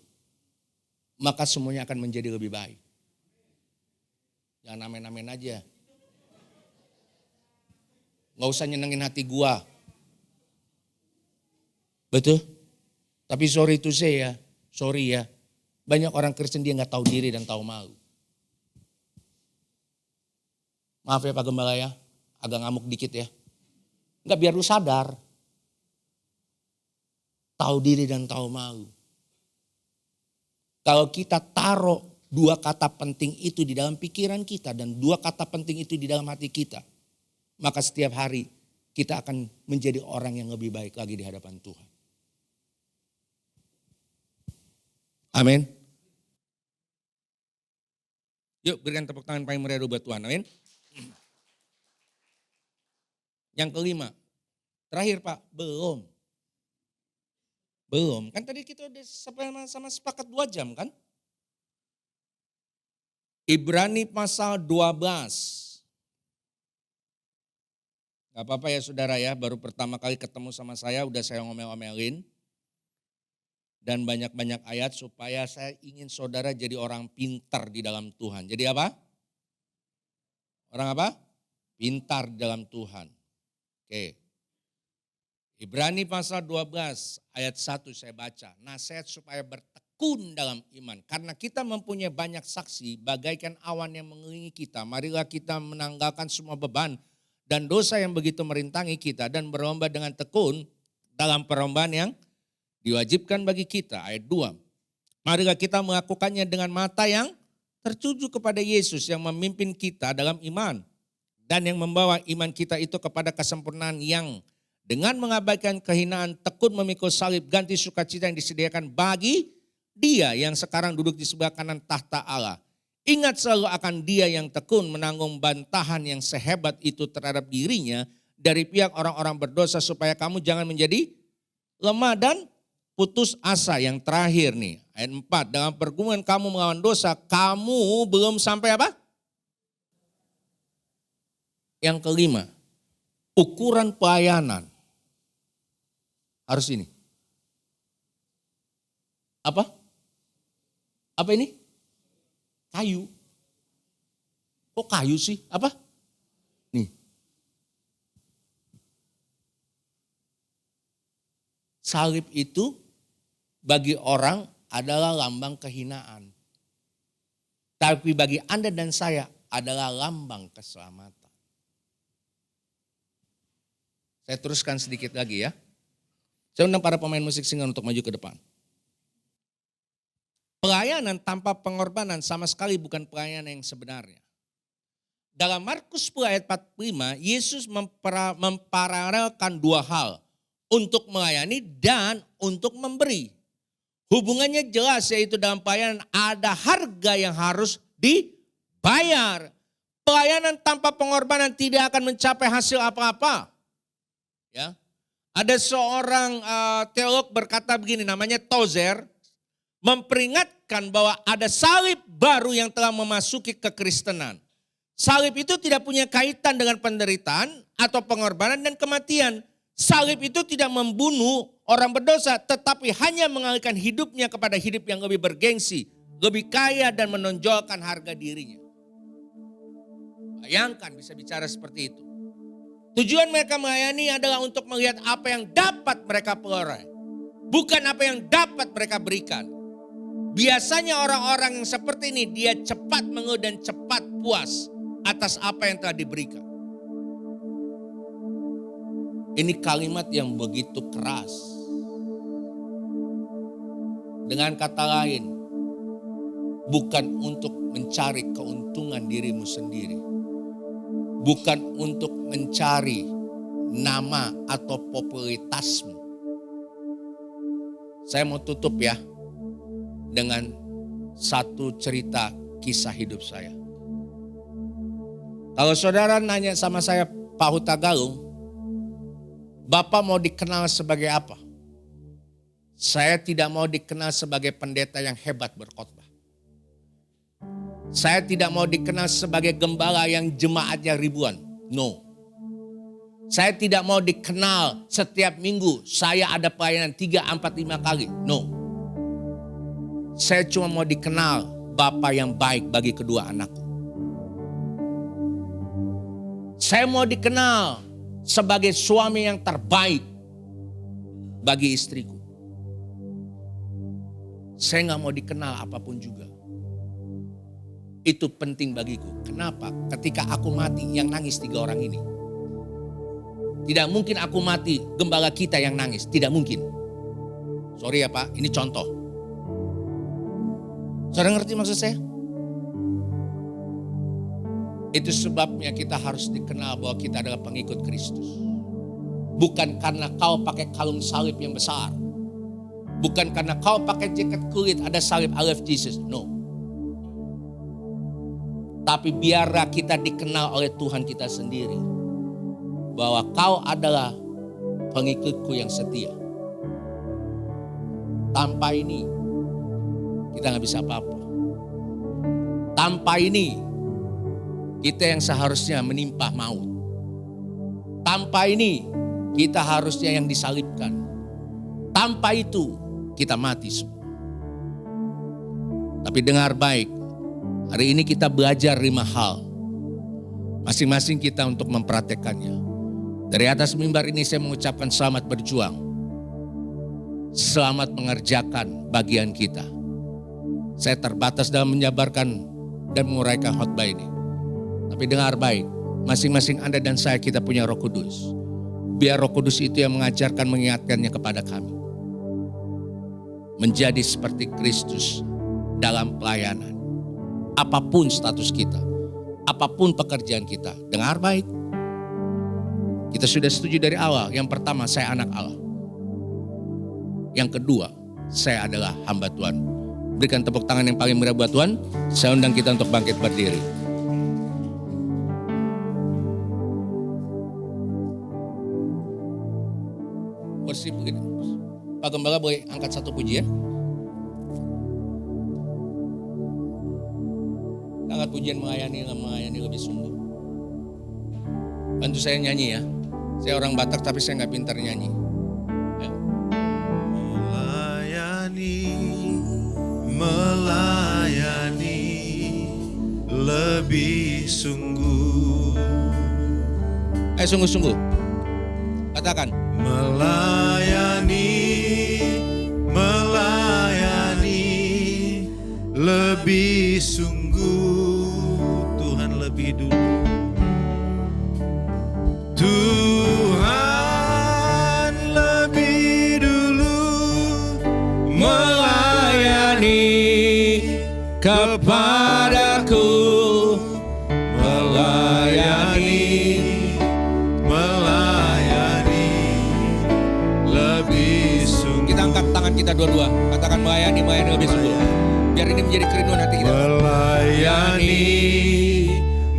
maka semuanya akan menjadi lebih baik. Jangan amin-amin aja. Gak usah nyenengin hati gua. Betul? Tapi sorry to say ya, sorry ya. Banyak orang Kristen dia gak tahu diri dan tahu malu. Maaf ya Pak Gembala ya, agak ngamuk dikit ya. Enggak, biar lu sadar. Tahu diri dan tahu malu. Kalau kita taruh dua kata penting itu di dalam pikiran kita dan dua kata penting itu di dalam hati kita, maka setiap hari kita akan menjadi orang yang lebih baik lagi di hadapan Tuhan. Amin. Yuk berikan tepuk tangan paling meriah buat Tuhan. Amin. Yang kelima, terakhir Pak, belum. Kan tadi kita udah sama sepakat 2 jam kan? Ibrani pasal 12. Gak apa-apa ya saudara ya, baru pertama kali ketemu sama saya udah saya ngomel-ngomelin. Dan banyak-banyak ayat supaya saya ingin saudara jadi orang pintar di dalam Tuhan. Jadi apa? Orang apa? Pintar di dalam Tuhan. Oke. Ibrani pasal 12 ayat 1 saya baca. Nasihat supaya bertekun dalam iman. Karena kita mempunyai banyak saksi bagaikan awan yang mengelilingi kita. Marilah kita menanggalkan semua beban dan dosa yang begitu merintangi kita. Dan berlomba dengan tekun dalam perlombaan yang diwajibkan bagi kita. Ayat 2. Marilah kita melakukannya dengan mata yang tertuju kepada Yesus yang memimpin kita dalam iman. Dan yang membawa iman kita itu kepada kesempurnaan yang dengan mengabaikan kehinaan tekun memikul salib ganti sukacita yang disediakan bagi Dia yang sekarang duduk di sebelah kanan tahta Allah. Ingat selalu akan Dia yang tekun menanggung bantahan yang sehebat itu terhadap dirinya dari pihak orang-orang berdosa supaya kamu jangan menjadi lemah dan putus asa. Yang terakhir nih, ayat 4. Dalam pergumulan kamu melawan dosa, kamu belum sampai apa? Yang kelima, ukuran pelayanan harus ini. Apa? Apa ini? Kayu. Kok kayu sih? Apa? Nih. Salib itu bagi orang adalah lambang kehinaan. Tapi bagi Anda dan saya adalah lambang keselamatan. Saya teruskan sedikit lagi ya. Saya undang para pemain musik singgungan untuk maju ke depan. Pelayanan tanpa pengorbanan sama sekali bukan pelayanan yang sebenarnya. Dalam Markus 10 ayat 45, Yesus memparalelkan dua hal. Untuk melayani dan untuk memberi. Hubungannya jelas, yaitu dalam pelayanan ada harga yang harus dibayar. Pelayanan tanpa pengorbanan tidak akan mencapai hasil apa-apa. Ya, ada seorang teolog berkata begini, namanya Tozer, memperingatkan bahwa ada salib baru yang telah memasuki kekristenan. Salib itu tidak punya kaitan dengan penderitaan atau pengorbanan dan kematian. Salib itu tidak membunuh orang berdosa, tetapi hanya mengalihkan hidupnya kepada hidup yang lebih bergengsi, lebih kaya dan menonjolkan harga dirinya. Bayangkan bisa bicara seperti itu. Tujuan mereka melayani adalah untuk melihat apa yang dapat mereka peroleh. Bukan apa yang dapat mereka berikan. Biasanya orang-orang yang seperti ini dia cepat mengeluh dan cepat puas atas apa yang telah diberikan. Ini kalimat yang begitu keras. Dengan kata lain, bukan untuk mencari keuntungan dirimu sendiri. Bukan untuk mencari nama atau popularitasmu. Saya mau tutup ya dengan satu cerita kisah hidup saya. Kalau saudara nanya sama saya, Pak Huta Galung, Bapak mau dikenal sebagai apa? Saya tidak mau dikenal sebagai pendeta yang hebat berkhotbah. Saya tidak mau dikenal sebagai gembala yang jemaatnya ribuan. No. Saya tidak mau dikenal setiap minggu saya ada pelayanan 3, 4, 5 kali. No. Saya cuma mau dikenal Bapak yang baik bagi kedua anakku. Saya mau dikenal sebagai suami yang terbaik bagi istriku. Saya gak mau dikenal apapun juga. Itu penting bagiku. Kenapa? Ketika aku mati yang nangis 3 orang ini. Tidak mungkin aku mati gembala kita yang nangis. Tidak mungkin. Sorry ya Pak, ini contoh. Saudara ngerti maksud saya? Itu sebabnya kita harus dikenal bahwa kita adalah pengikut Kristus. Bukan karena kau pakai kalung salib yang besar. Bukan karena kau pakai jaket kulit ada salib I love Jesus. No. Tapi biarlah kita dikenal oleh Tuhan kita sendiri. Bahwa kau adalah pengikutku yang setia. Tanpa ini kita gak bisa apa-apa. Tanpa ini kita yang seharusnya menimpa maut. Tanpa ini kita harusnya yang disalibkan. Tanpa itu kita mati semua. Tapi dengar baik. Hari ini kita belajar 5 hal. Masing-masing kita untuk mempraktekannya. Dari atas mimbar ini saya mengucapkan selamat berjuang. Selamat mengerjakan bagian kita. Saya terbatas dalam menjabarkan dan menguraikan khotbah ini. Tapi dengar baik, masing-masing Anda dan saya kita punya Roh Kudus. Biar Roh Kudus itu yang mengajarkan, mengingatkannya kepada kami. Menjadi seperti Kristus dalam pelayanan. Apapun status kita, apapun pekerjaan kita. Dengar baik. Kita sudah setuju dari awal. Yang pertama, saya anak Allah. Yang kedua, saya adalah hamba Tuhan. Berikan tepuk tangan yang paling meriah buat Tuhan. Saya undang kita untuk bangkit berdiri. Bersih begini. Pak Gembala boleh angkat satu pujian? Angkat pujian melayani lebih sungguh. Bantu saya nyanyi ya. Saya orang Batak tapi saya nggak pintar nyanyi. Ayo. Melayani lebih sungguh. Ayo sungguh-sungguh. Katakan. Melayani lebih sungguh. Tuhan lebih dulu. Tuhan lebih dulu Melayani kepadaku. melayani lebih sungguh. Kita angkat tangan kita dua-dua. Katakan melayani lebih sungguh. Biar ini menjadi kerinduan hati kita.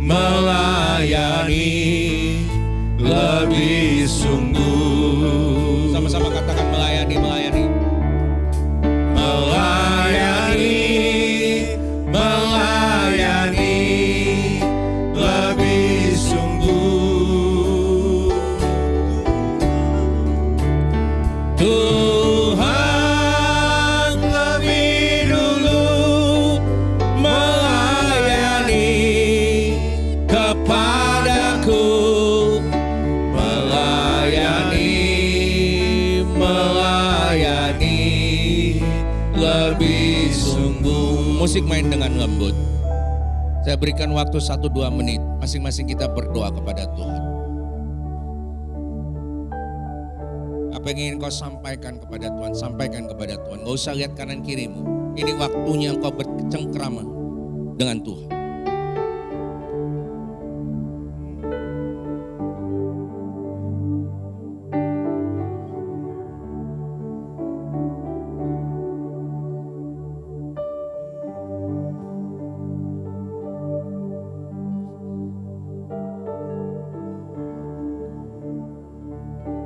Melayani lebih sungguh. Sama-sama katakan melayani. Melayani lebih sungguh. Tuhan lebih dulu melayani kepadaku. Melayani lebih sungguh. Musik main dengan lembut. Saya berikan waktu 1-2 menit. Masing-masing kita berdoa kepada Tuhan. Apa yang ingin kau sampaikan kepada Tuhan, sampaikan kepada Tuhan. Gak usah lihat kanan kirimu. Ini waktunya engkau bercengkrama dengan Tuhan.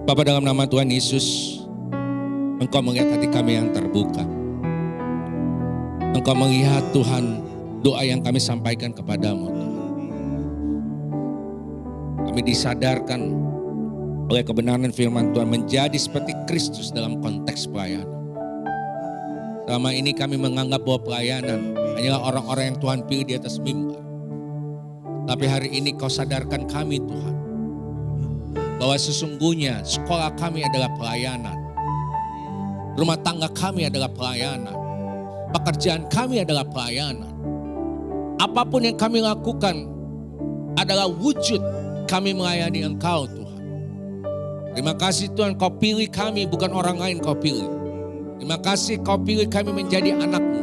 Bapa, dalam nama Tuhan Yesus, Engkau melihat hati kami yang terbuka. Engkau melihat Tuhan doa yang kami sampaikan kepadamu. Kami disadarkan oleh kebenaran firman Tuhan menjadi seperti Kristus dalam konteks pelayanan. Selama ini kami menganggap bahwa pelayanan hanyalah orang-orang yang Tuhan pilih di atas mimbar. Tapi hari ini Kau sadarkan kami Tuhan, bahwa sesungguhnya sekolah kami adalah pelayanan. Rumah tangga kami adalah pelayanan. Pekerjaan kami adalah pelayanan. Apapun yang kami lakukan adalah wujud kami melayani Engkau Tuhan. Terima kasih Tuhan, Kau pilih kami, bukan orang lain Kau pilih. Terima kasih Kau pilih kami menjadi anak-Mu.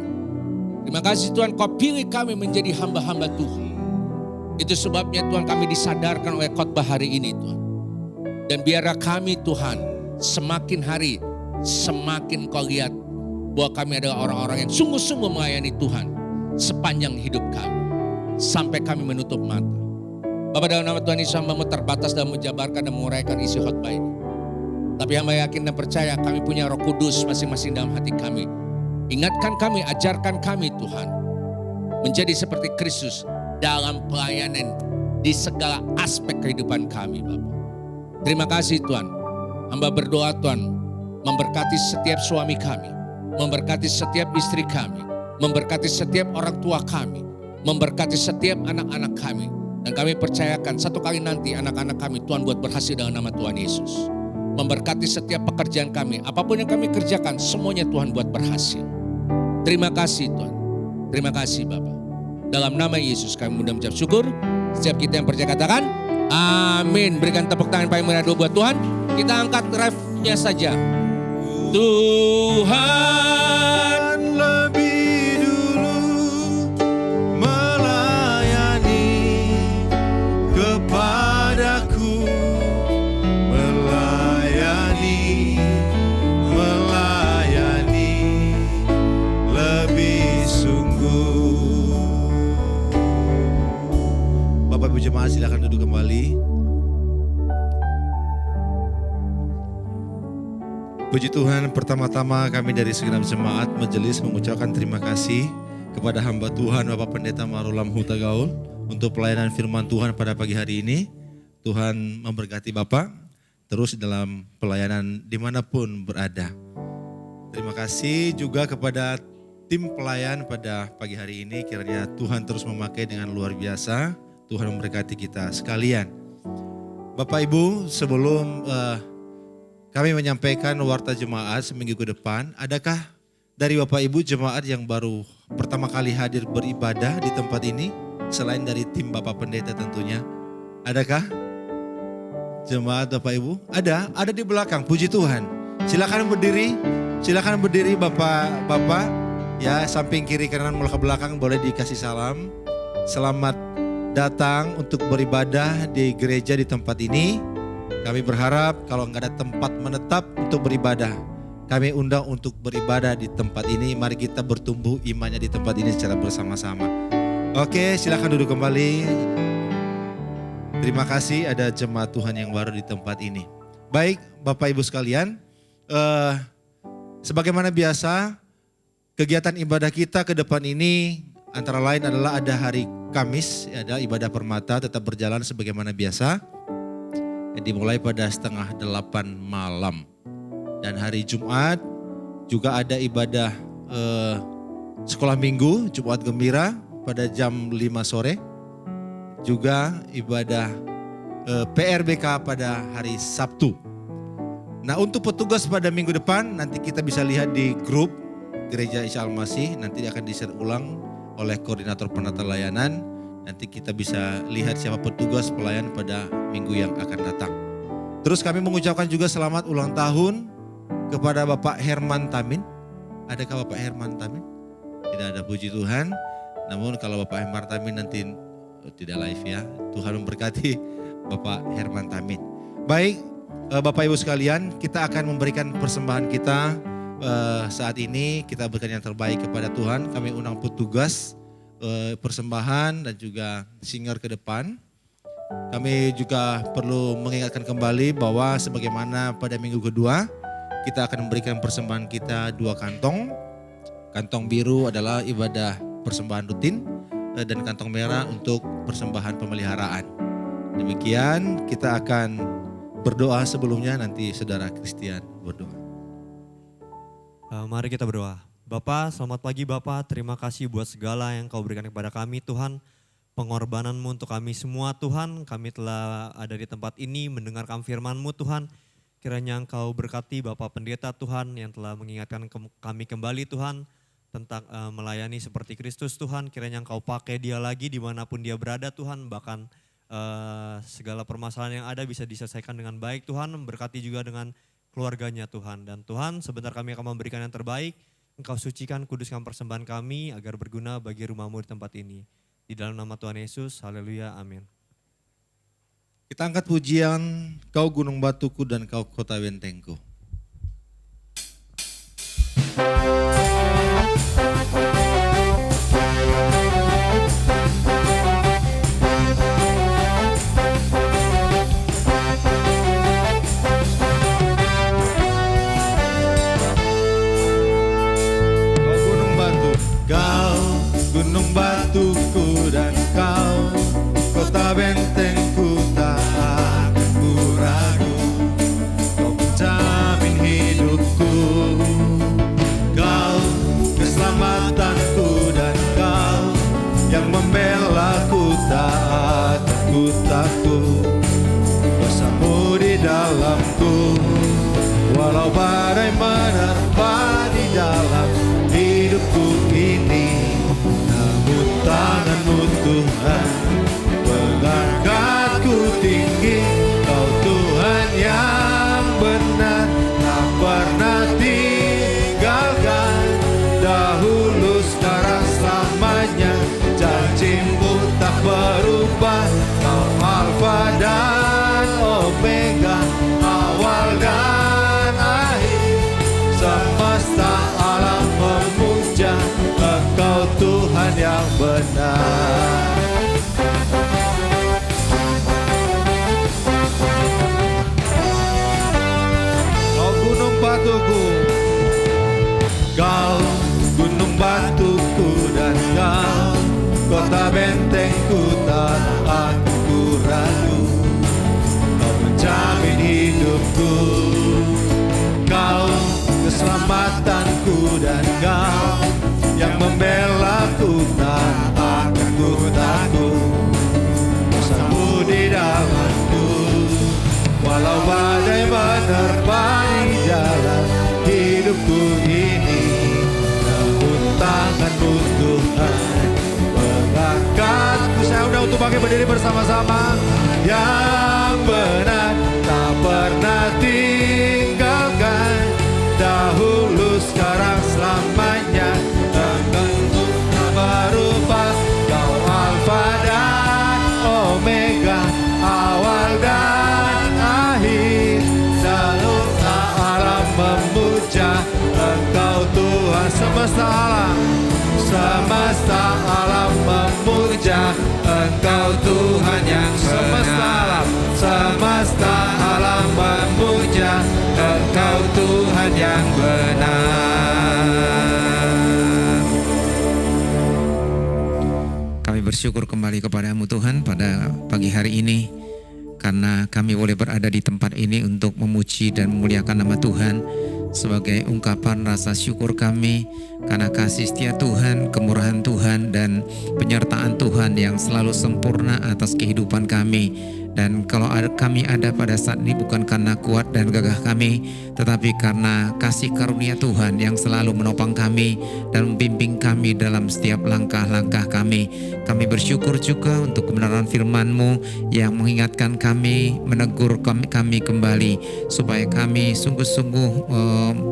Terima kasih Tuhan, Kau pilih kami menjadi hamba-hamba Tuhan. Itu sebabnya Tuhan kami disadarkan oleh khotbah hari ini Tuhan. Dan biarlah kami Tuhan semakin hari semakin Kau lihat bahwa kami adalah orang-orang yang sungguh-sungguh melayani Tuhan sepanjang hidup kami. Sampai kami menutup mata. Bapa, dalam nama Tuhan Yesus, hamba-Mu terbatas dalam menjabarkan dan menguraikan isi khotbah ini. Tapi hamba yakin dan percaya kami punya Roh Kudus masing-masing dalam hati kami. Ingatkan kami, ajarkan kami Tuhan menjadi seperti Kristus dalam pelayanan di segala aspek kehidupan kami Bapa. Terima kasih Tuhan. Hamba berdoa Tuhan memberkati setiap suami kami, memberkati setiap istri kami, memberkati setiap orang tua kami, memberkati setiap anak-anak kami. Dan kami percayakan satu kali nanti anak-anak kami Tuhan buat berhasil dalam nama Tuhan Yesus. Memberkati setiap pekerjaan kami, apapun yang kami kerjakan semuanya Tuhan buat berhasil. Terima kasih Tuhan. Terima kasih Bapa. Dalam nama Yesus kami mudah mengucap syukur. Setiap kita yang percaya katakan amin. Berikan tepuk tangan paling meriah dulu buat Tuhan. Kita angkat refnya saja. Tuhan lebih dulu Puji Tuhan, pertama-tama kami dari segenap jemaat majelis mengucapkan terima kasih kepada hamba Tuhan Bapak Pendeta Marulam Huta Gaul untuk pelayanan firman Tuhan pada pagi hari ini. Tuhan memberkati Bapak terus dalam pelayanan dimanapun berada. Terima kasih juga kepada tim pelayan pada pagi hari ini. Kiranya Tuhan terus memakai dengan luar biasa. Tuhan memberkati kita sekalian. Bapak Ibu, sebelum kami menyampaikan warta jemaat seminggu ke depan, adakah dari Bapak Ibu jemaat yang baru pertama kali hadir beribadah di tempat ini? Selain dari tim Bapak Pendeta tentunya. Adakah jemaat Bapak Ibu? Ada di belakang, puji Tuhan. Silakan berdiri Bapak-Bapak. Ya, samping kiri kanan ke belakang boleh dikasih salam. Selamat datang untuk beribadah di gereja di tempat ini. Kami berharap kalau nggak ada tempat menetap untuk beribadah, kami undang untuk beribadah di tempat ini. Mari kita bertumbuh imannya di tempat ini secara bersama-sama. Oke, silakan duduk kembali. Terima kasih ada jemaat Tuhan yang baru di tempat ini. Baik, Bapak Ibu sekalian, sebagaimana biasa, kegiatan ibadah kita ke depan ini antara lain adalah ada hari Kamis, ada ibadah permata tetap berjalan sebagaimana biasa. Dimulai pada 7:30 malam. Dan hari Jumat juga ada ibadah sekolah minggu, Jumat Gembira pada jam 5 sore. Juga ibadah PRBK pada hari Sabtu. Nah, untuk petugas pada minggu depan nanti kita bisa lihat di grup Gereja Isa Al-Masih. Nanti akan di-share ulang oleh koordinator penata layanan. Nanti kita bisa lihat siapa petugas pelayan pada minggu yang akan datang. Terus kami mengucapkan juga selamat ulang tahun kepada Bapak Herman Tamin. Adakah Bapak Herman Tamin? Tidak ada, puji Tuhan. Namun kalau Bapak Herman Tamin nanti tidak live ya. Tuhan memberkati Bapak Herman Tamin. Baik, Bapak Ibu sekalian, kita akan memberikan persembahan kita saat ini. Kita berikan yang terbaik kepada Tuhan. Kami undang petugas persembahan dan juga singer ke depan. Kami juga perlu mengingatkan kembali bahwa sebagaimana pada minggu kedua kita akan memberikan persembahan kita 2 kantong. Kantong biru adalah ibadah persembahan rutin dan kantong merah untuk persembahan pemeliharaan. Demikian kita akan berdoa sebelumnya, nanti saudara Christian berdoa. Mari kita berdoa. Bapa, selamat pagi Bapa, terima kasih buat segala yang Kau berikan kepada kami Tuhan. Pengorbanan-Mu untuk kami semua Tuhan, kami telah ada di tempat ini mendengarkan firman-Mu Tuhan. Kiranya Engkau berkati Bapak Pendeta Tuhan yang telah mengingatkan kami kembali Tuhan tentang melayani seperti Kristus Tuhan. Kiranya Engkau pakai dia lagi dimanapun dia berada Tuhan, bahkan segala permasalahan yang ada bisa diselesaikan dengan baik Tuhan. Berkati juga dengan keluarganya Tuhan. Dan Tuhan, sebentar kami akan memberikan yang terbaik. Engkau sucikan, kuduskan persembahan kami agar berguna bagi rumah-Mu di tempat ini. Di dalam nama Tuhan Yesus, haleluya, amin. Kita angkat pujian, Kau gunung batuku dan Kau kota bentengku. Gunung batuku dan Kau kota bentengku, tak akan ku ragu. Kau menjamin hidupku, Kau keselamatanku dan Kau yang membelaku, tak akan ku takut. Bersamamu di dalamku, walau badai menerpa di dalam hidupku ini. Tangan-Mu Tuhan mengangkatku tinggi. Kau Tuhan yang benar, tak pernah tinggalkan. Dahulu, sekarang, selamanya, janji-Mu tak berubah. Kau Alfa dan Omega, awal dan akhir. Sama batuku. Kau gunung batuku dan kau kota bentengku, tak aku ragu. Kau menjamin hidupku, kau keselamatanku, dan kau yang membelaku, tak akan ku takut. Bersamamu di dalamku, walau badai menerbangi jalan hidupku ini, namun tanganmu Tuhan mengangkatku. Saya undang untuk bangkit berdiri bersama-sama. Yang benar tak pernah tinggalkan, dahulu sekarang selamanya, Engkau tak berubah. Kau Alfa dan Omega, awal dan akhir, selalu alam memuja Engkau Tuhan. Semesta alam, semesta alam memuja Engkau Tuhan yang semesta alam, semesta alam memuja Engkau Tuhan yang benar. Kami bersyukur kembali kepadamu Tuhan pada pagi hari ini, karena kami boleh berada di tempat ini untuk memuji dan memuliakan nama Tuhan sebagai ungkapan rasa syukur kami karena kasih setia Tuhan, kemurahan Tuhan, dan penyertaan Tuhan yang selalu sempurna atas kehidupan kami. Dan kalau kami ada pada saat ini bukan karena kuat dan gagah kami, tetapi karena kasih karunia Tuhan yang selalu menopang kami dan membimbing kami dalam setiap langkah-langkah kami. Kami bersyukur juga untuk kebenaran firman-Mu yang mengingatkan kami, menegur kami kembali, supaya kami sungguh-sungguh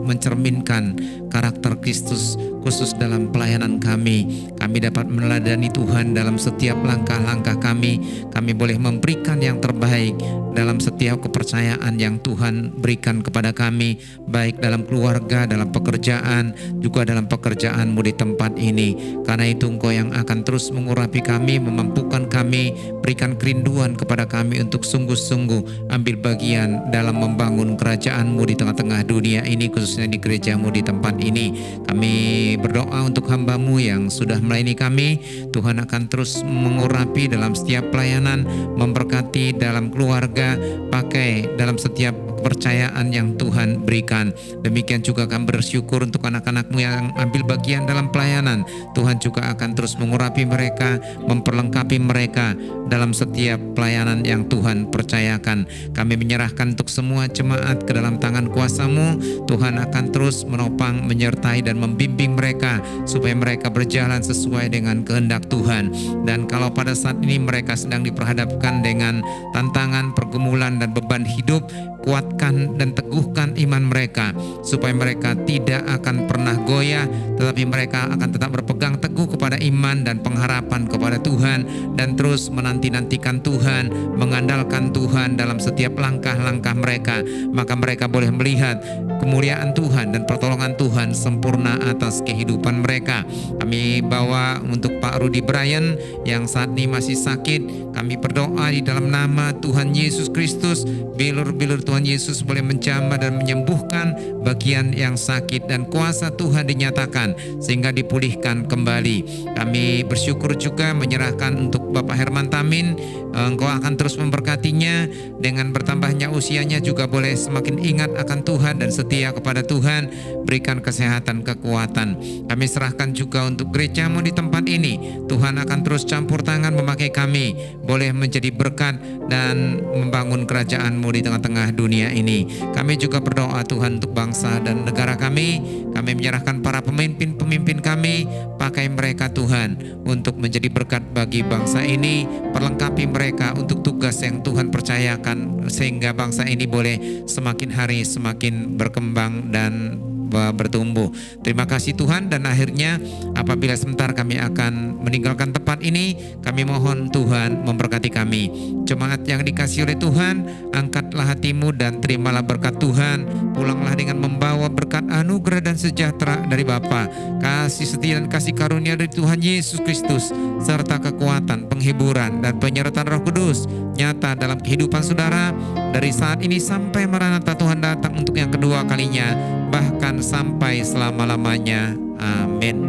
mencerminkan karakter Kristus khusus dalam pelayanan kami. Kami dapat meneladani Tuhan dalam setiap langkah-langkah kami. Kami boleh memberikan yang terbaik dalam setiap kepercayaan yang Tuhan berikan kepada kami, baik dalam keluarga, dalam pekerjaan, juga dalam pekerjaan-Mu di tempat ini. Karena itu Engkau yang akan terus mengurapi kami, memampukan kami, berikan kerinduan kepada kami untuk sungguh-sungguh ambil bagian dalam membangun kerajaan-Mu di tengah-tengah dunia ini, khususnya di gereja-Mu di tempat ini. Kami berdoa untuk hamba-Mu yang sudah melayani kami. Tuhan akan terus mengurapi dalam setiap pelayanan, memberkati dalam keluarga, pakai dalam setiap kepercayaan yang Tuhan berikan. Demikian juga kami bersyukur untuk anak-anak-Mu yang ambil bagian dalam pelayanan. Tuhan juga akan terus mengurapi mereka, memperlengkapi mereka dalam setiap pelayanan yang Tuhan percayakan. Kami menyerahkan untuk semua jemaat ke dalam tangan kuasa-Mu. Tuhan akan terus menopang, menyertai, dan membimbing mereka supaya mereka berjalan sesuai dengan kehendak Tuhan. Dan kalau pada saat ini mereka sedang diperhadapkan dengan tantangan, pergumulan, dan beban hidup, kuatkan dan teguhkan iman mereka supaya mereka tidak akan pernah goyah, tetapi mereka akan tetap berpegang teguh kepada iman dan pengharapan kepada Tuhan, dan terus menanti-nantikan Tuhan, mengandalkan Tuhan dalam setiap langkah-langkah mereka. Maka mereka boleh melihat kemuliaan Tuhan dan pertolongan Tuhan sempurna atas kehidupan mereka. Kami bawa untuk Pak Rudy Brian yang saat ini masih sakit. Kami berdoa di dalam nama Tuhan Yesus Kristus, bilur-bilur Tuhan Yesus boleh menjamah dan menyembuhkan bagian yang sakit, dan kuasa Tuhan dinyatakan sehingga dipulihkan kembali. Kami bersyukur juga menyerahkan untuk Bapak Herman Tamin. Engkau akan terus memberkatinya, dengan bertambahnya usianya juga boleh semakin ingat akan Tuhan dan setia kepada Tuhan. Berikan kesehatan, kekuatan. Kami serahkan juga untuk gereja-Mu di tempat ini. Tuhan akan terus campur tangan memakai kami, boleh menjadi berkat dan membangun kerajaan-Mu di tengah-tengah dunia ini. Kami juga berdoa Tuhan untuk bangsa dan negara kami. Kami menyerahkan para pemimpin-pemimpin kami, pakai mereka Tuhan untuk menjadi berkat bagi bangsa ini. Perlengkapi mereka untuk tugas yang Tuhan percayakan, sehingga bangsa ini boleh semakin hari semakin berkembang dan bertumbuh. Terima kasih Tuhan, dan akhirnya apabila sebentar kami akan meninggalkan tempat ini, kami mohon Tuhan memberkati kami. Jemaat yang dikasihi oleh Tuhan, angkatlah hatimu dan terimalah berkat Tuhan. Pulanglah dengan membawa berkat anugerah dan sejahtera dari Bapa, kasih setia dan kasih karunia dari Tuhan Yesus Kristus, serta kekuatan, penghiburan dan penyertaan Roh Kudus nyata dalam kehidupan saudara dari saat ini sampai Maranatha Tuhan datang untuk yang kedua kalinya, bahkan sampai selama-lamanya. Amin.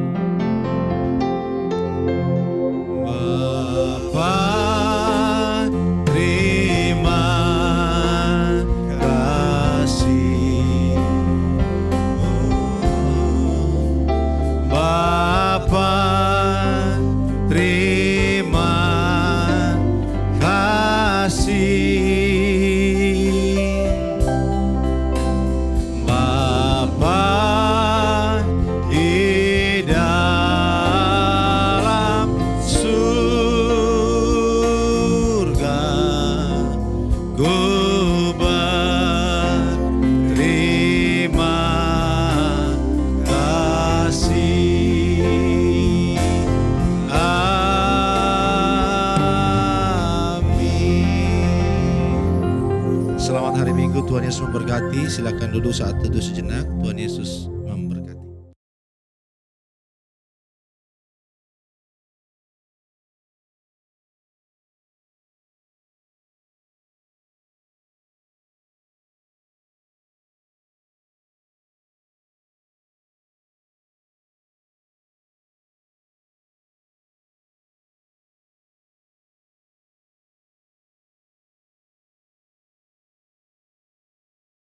Bapa, terima kasih. Bapa, terima kasih. Bapa di dalam surga, ku berterima kasih. Amin. Selamat hari Minggu, Tuhan Yesus memberkati. Silakan duduk saat teduh sejenak. Tuhan Yesus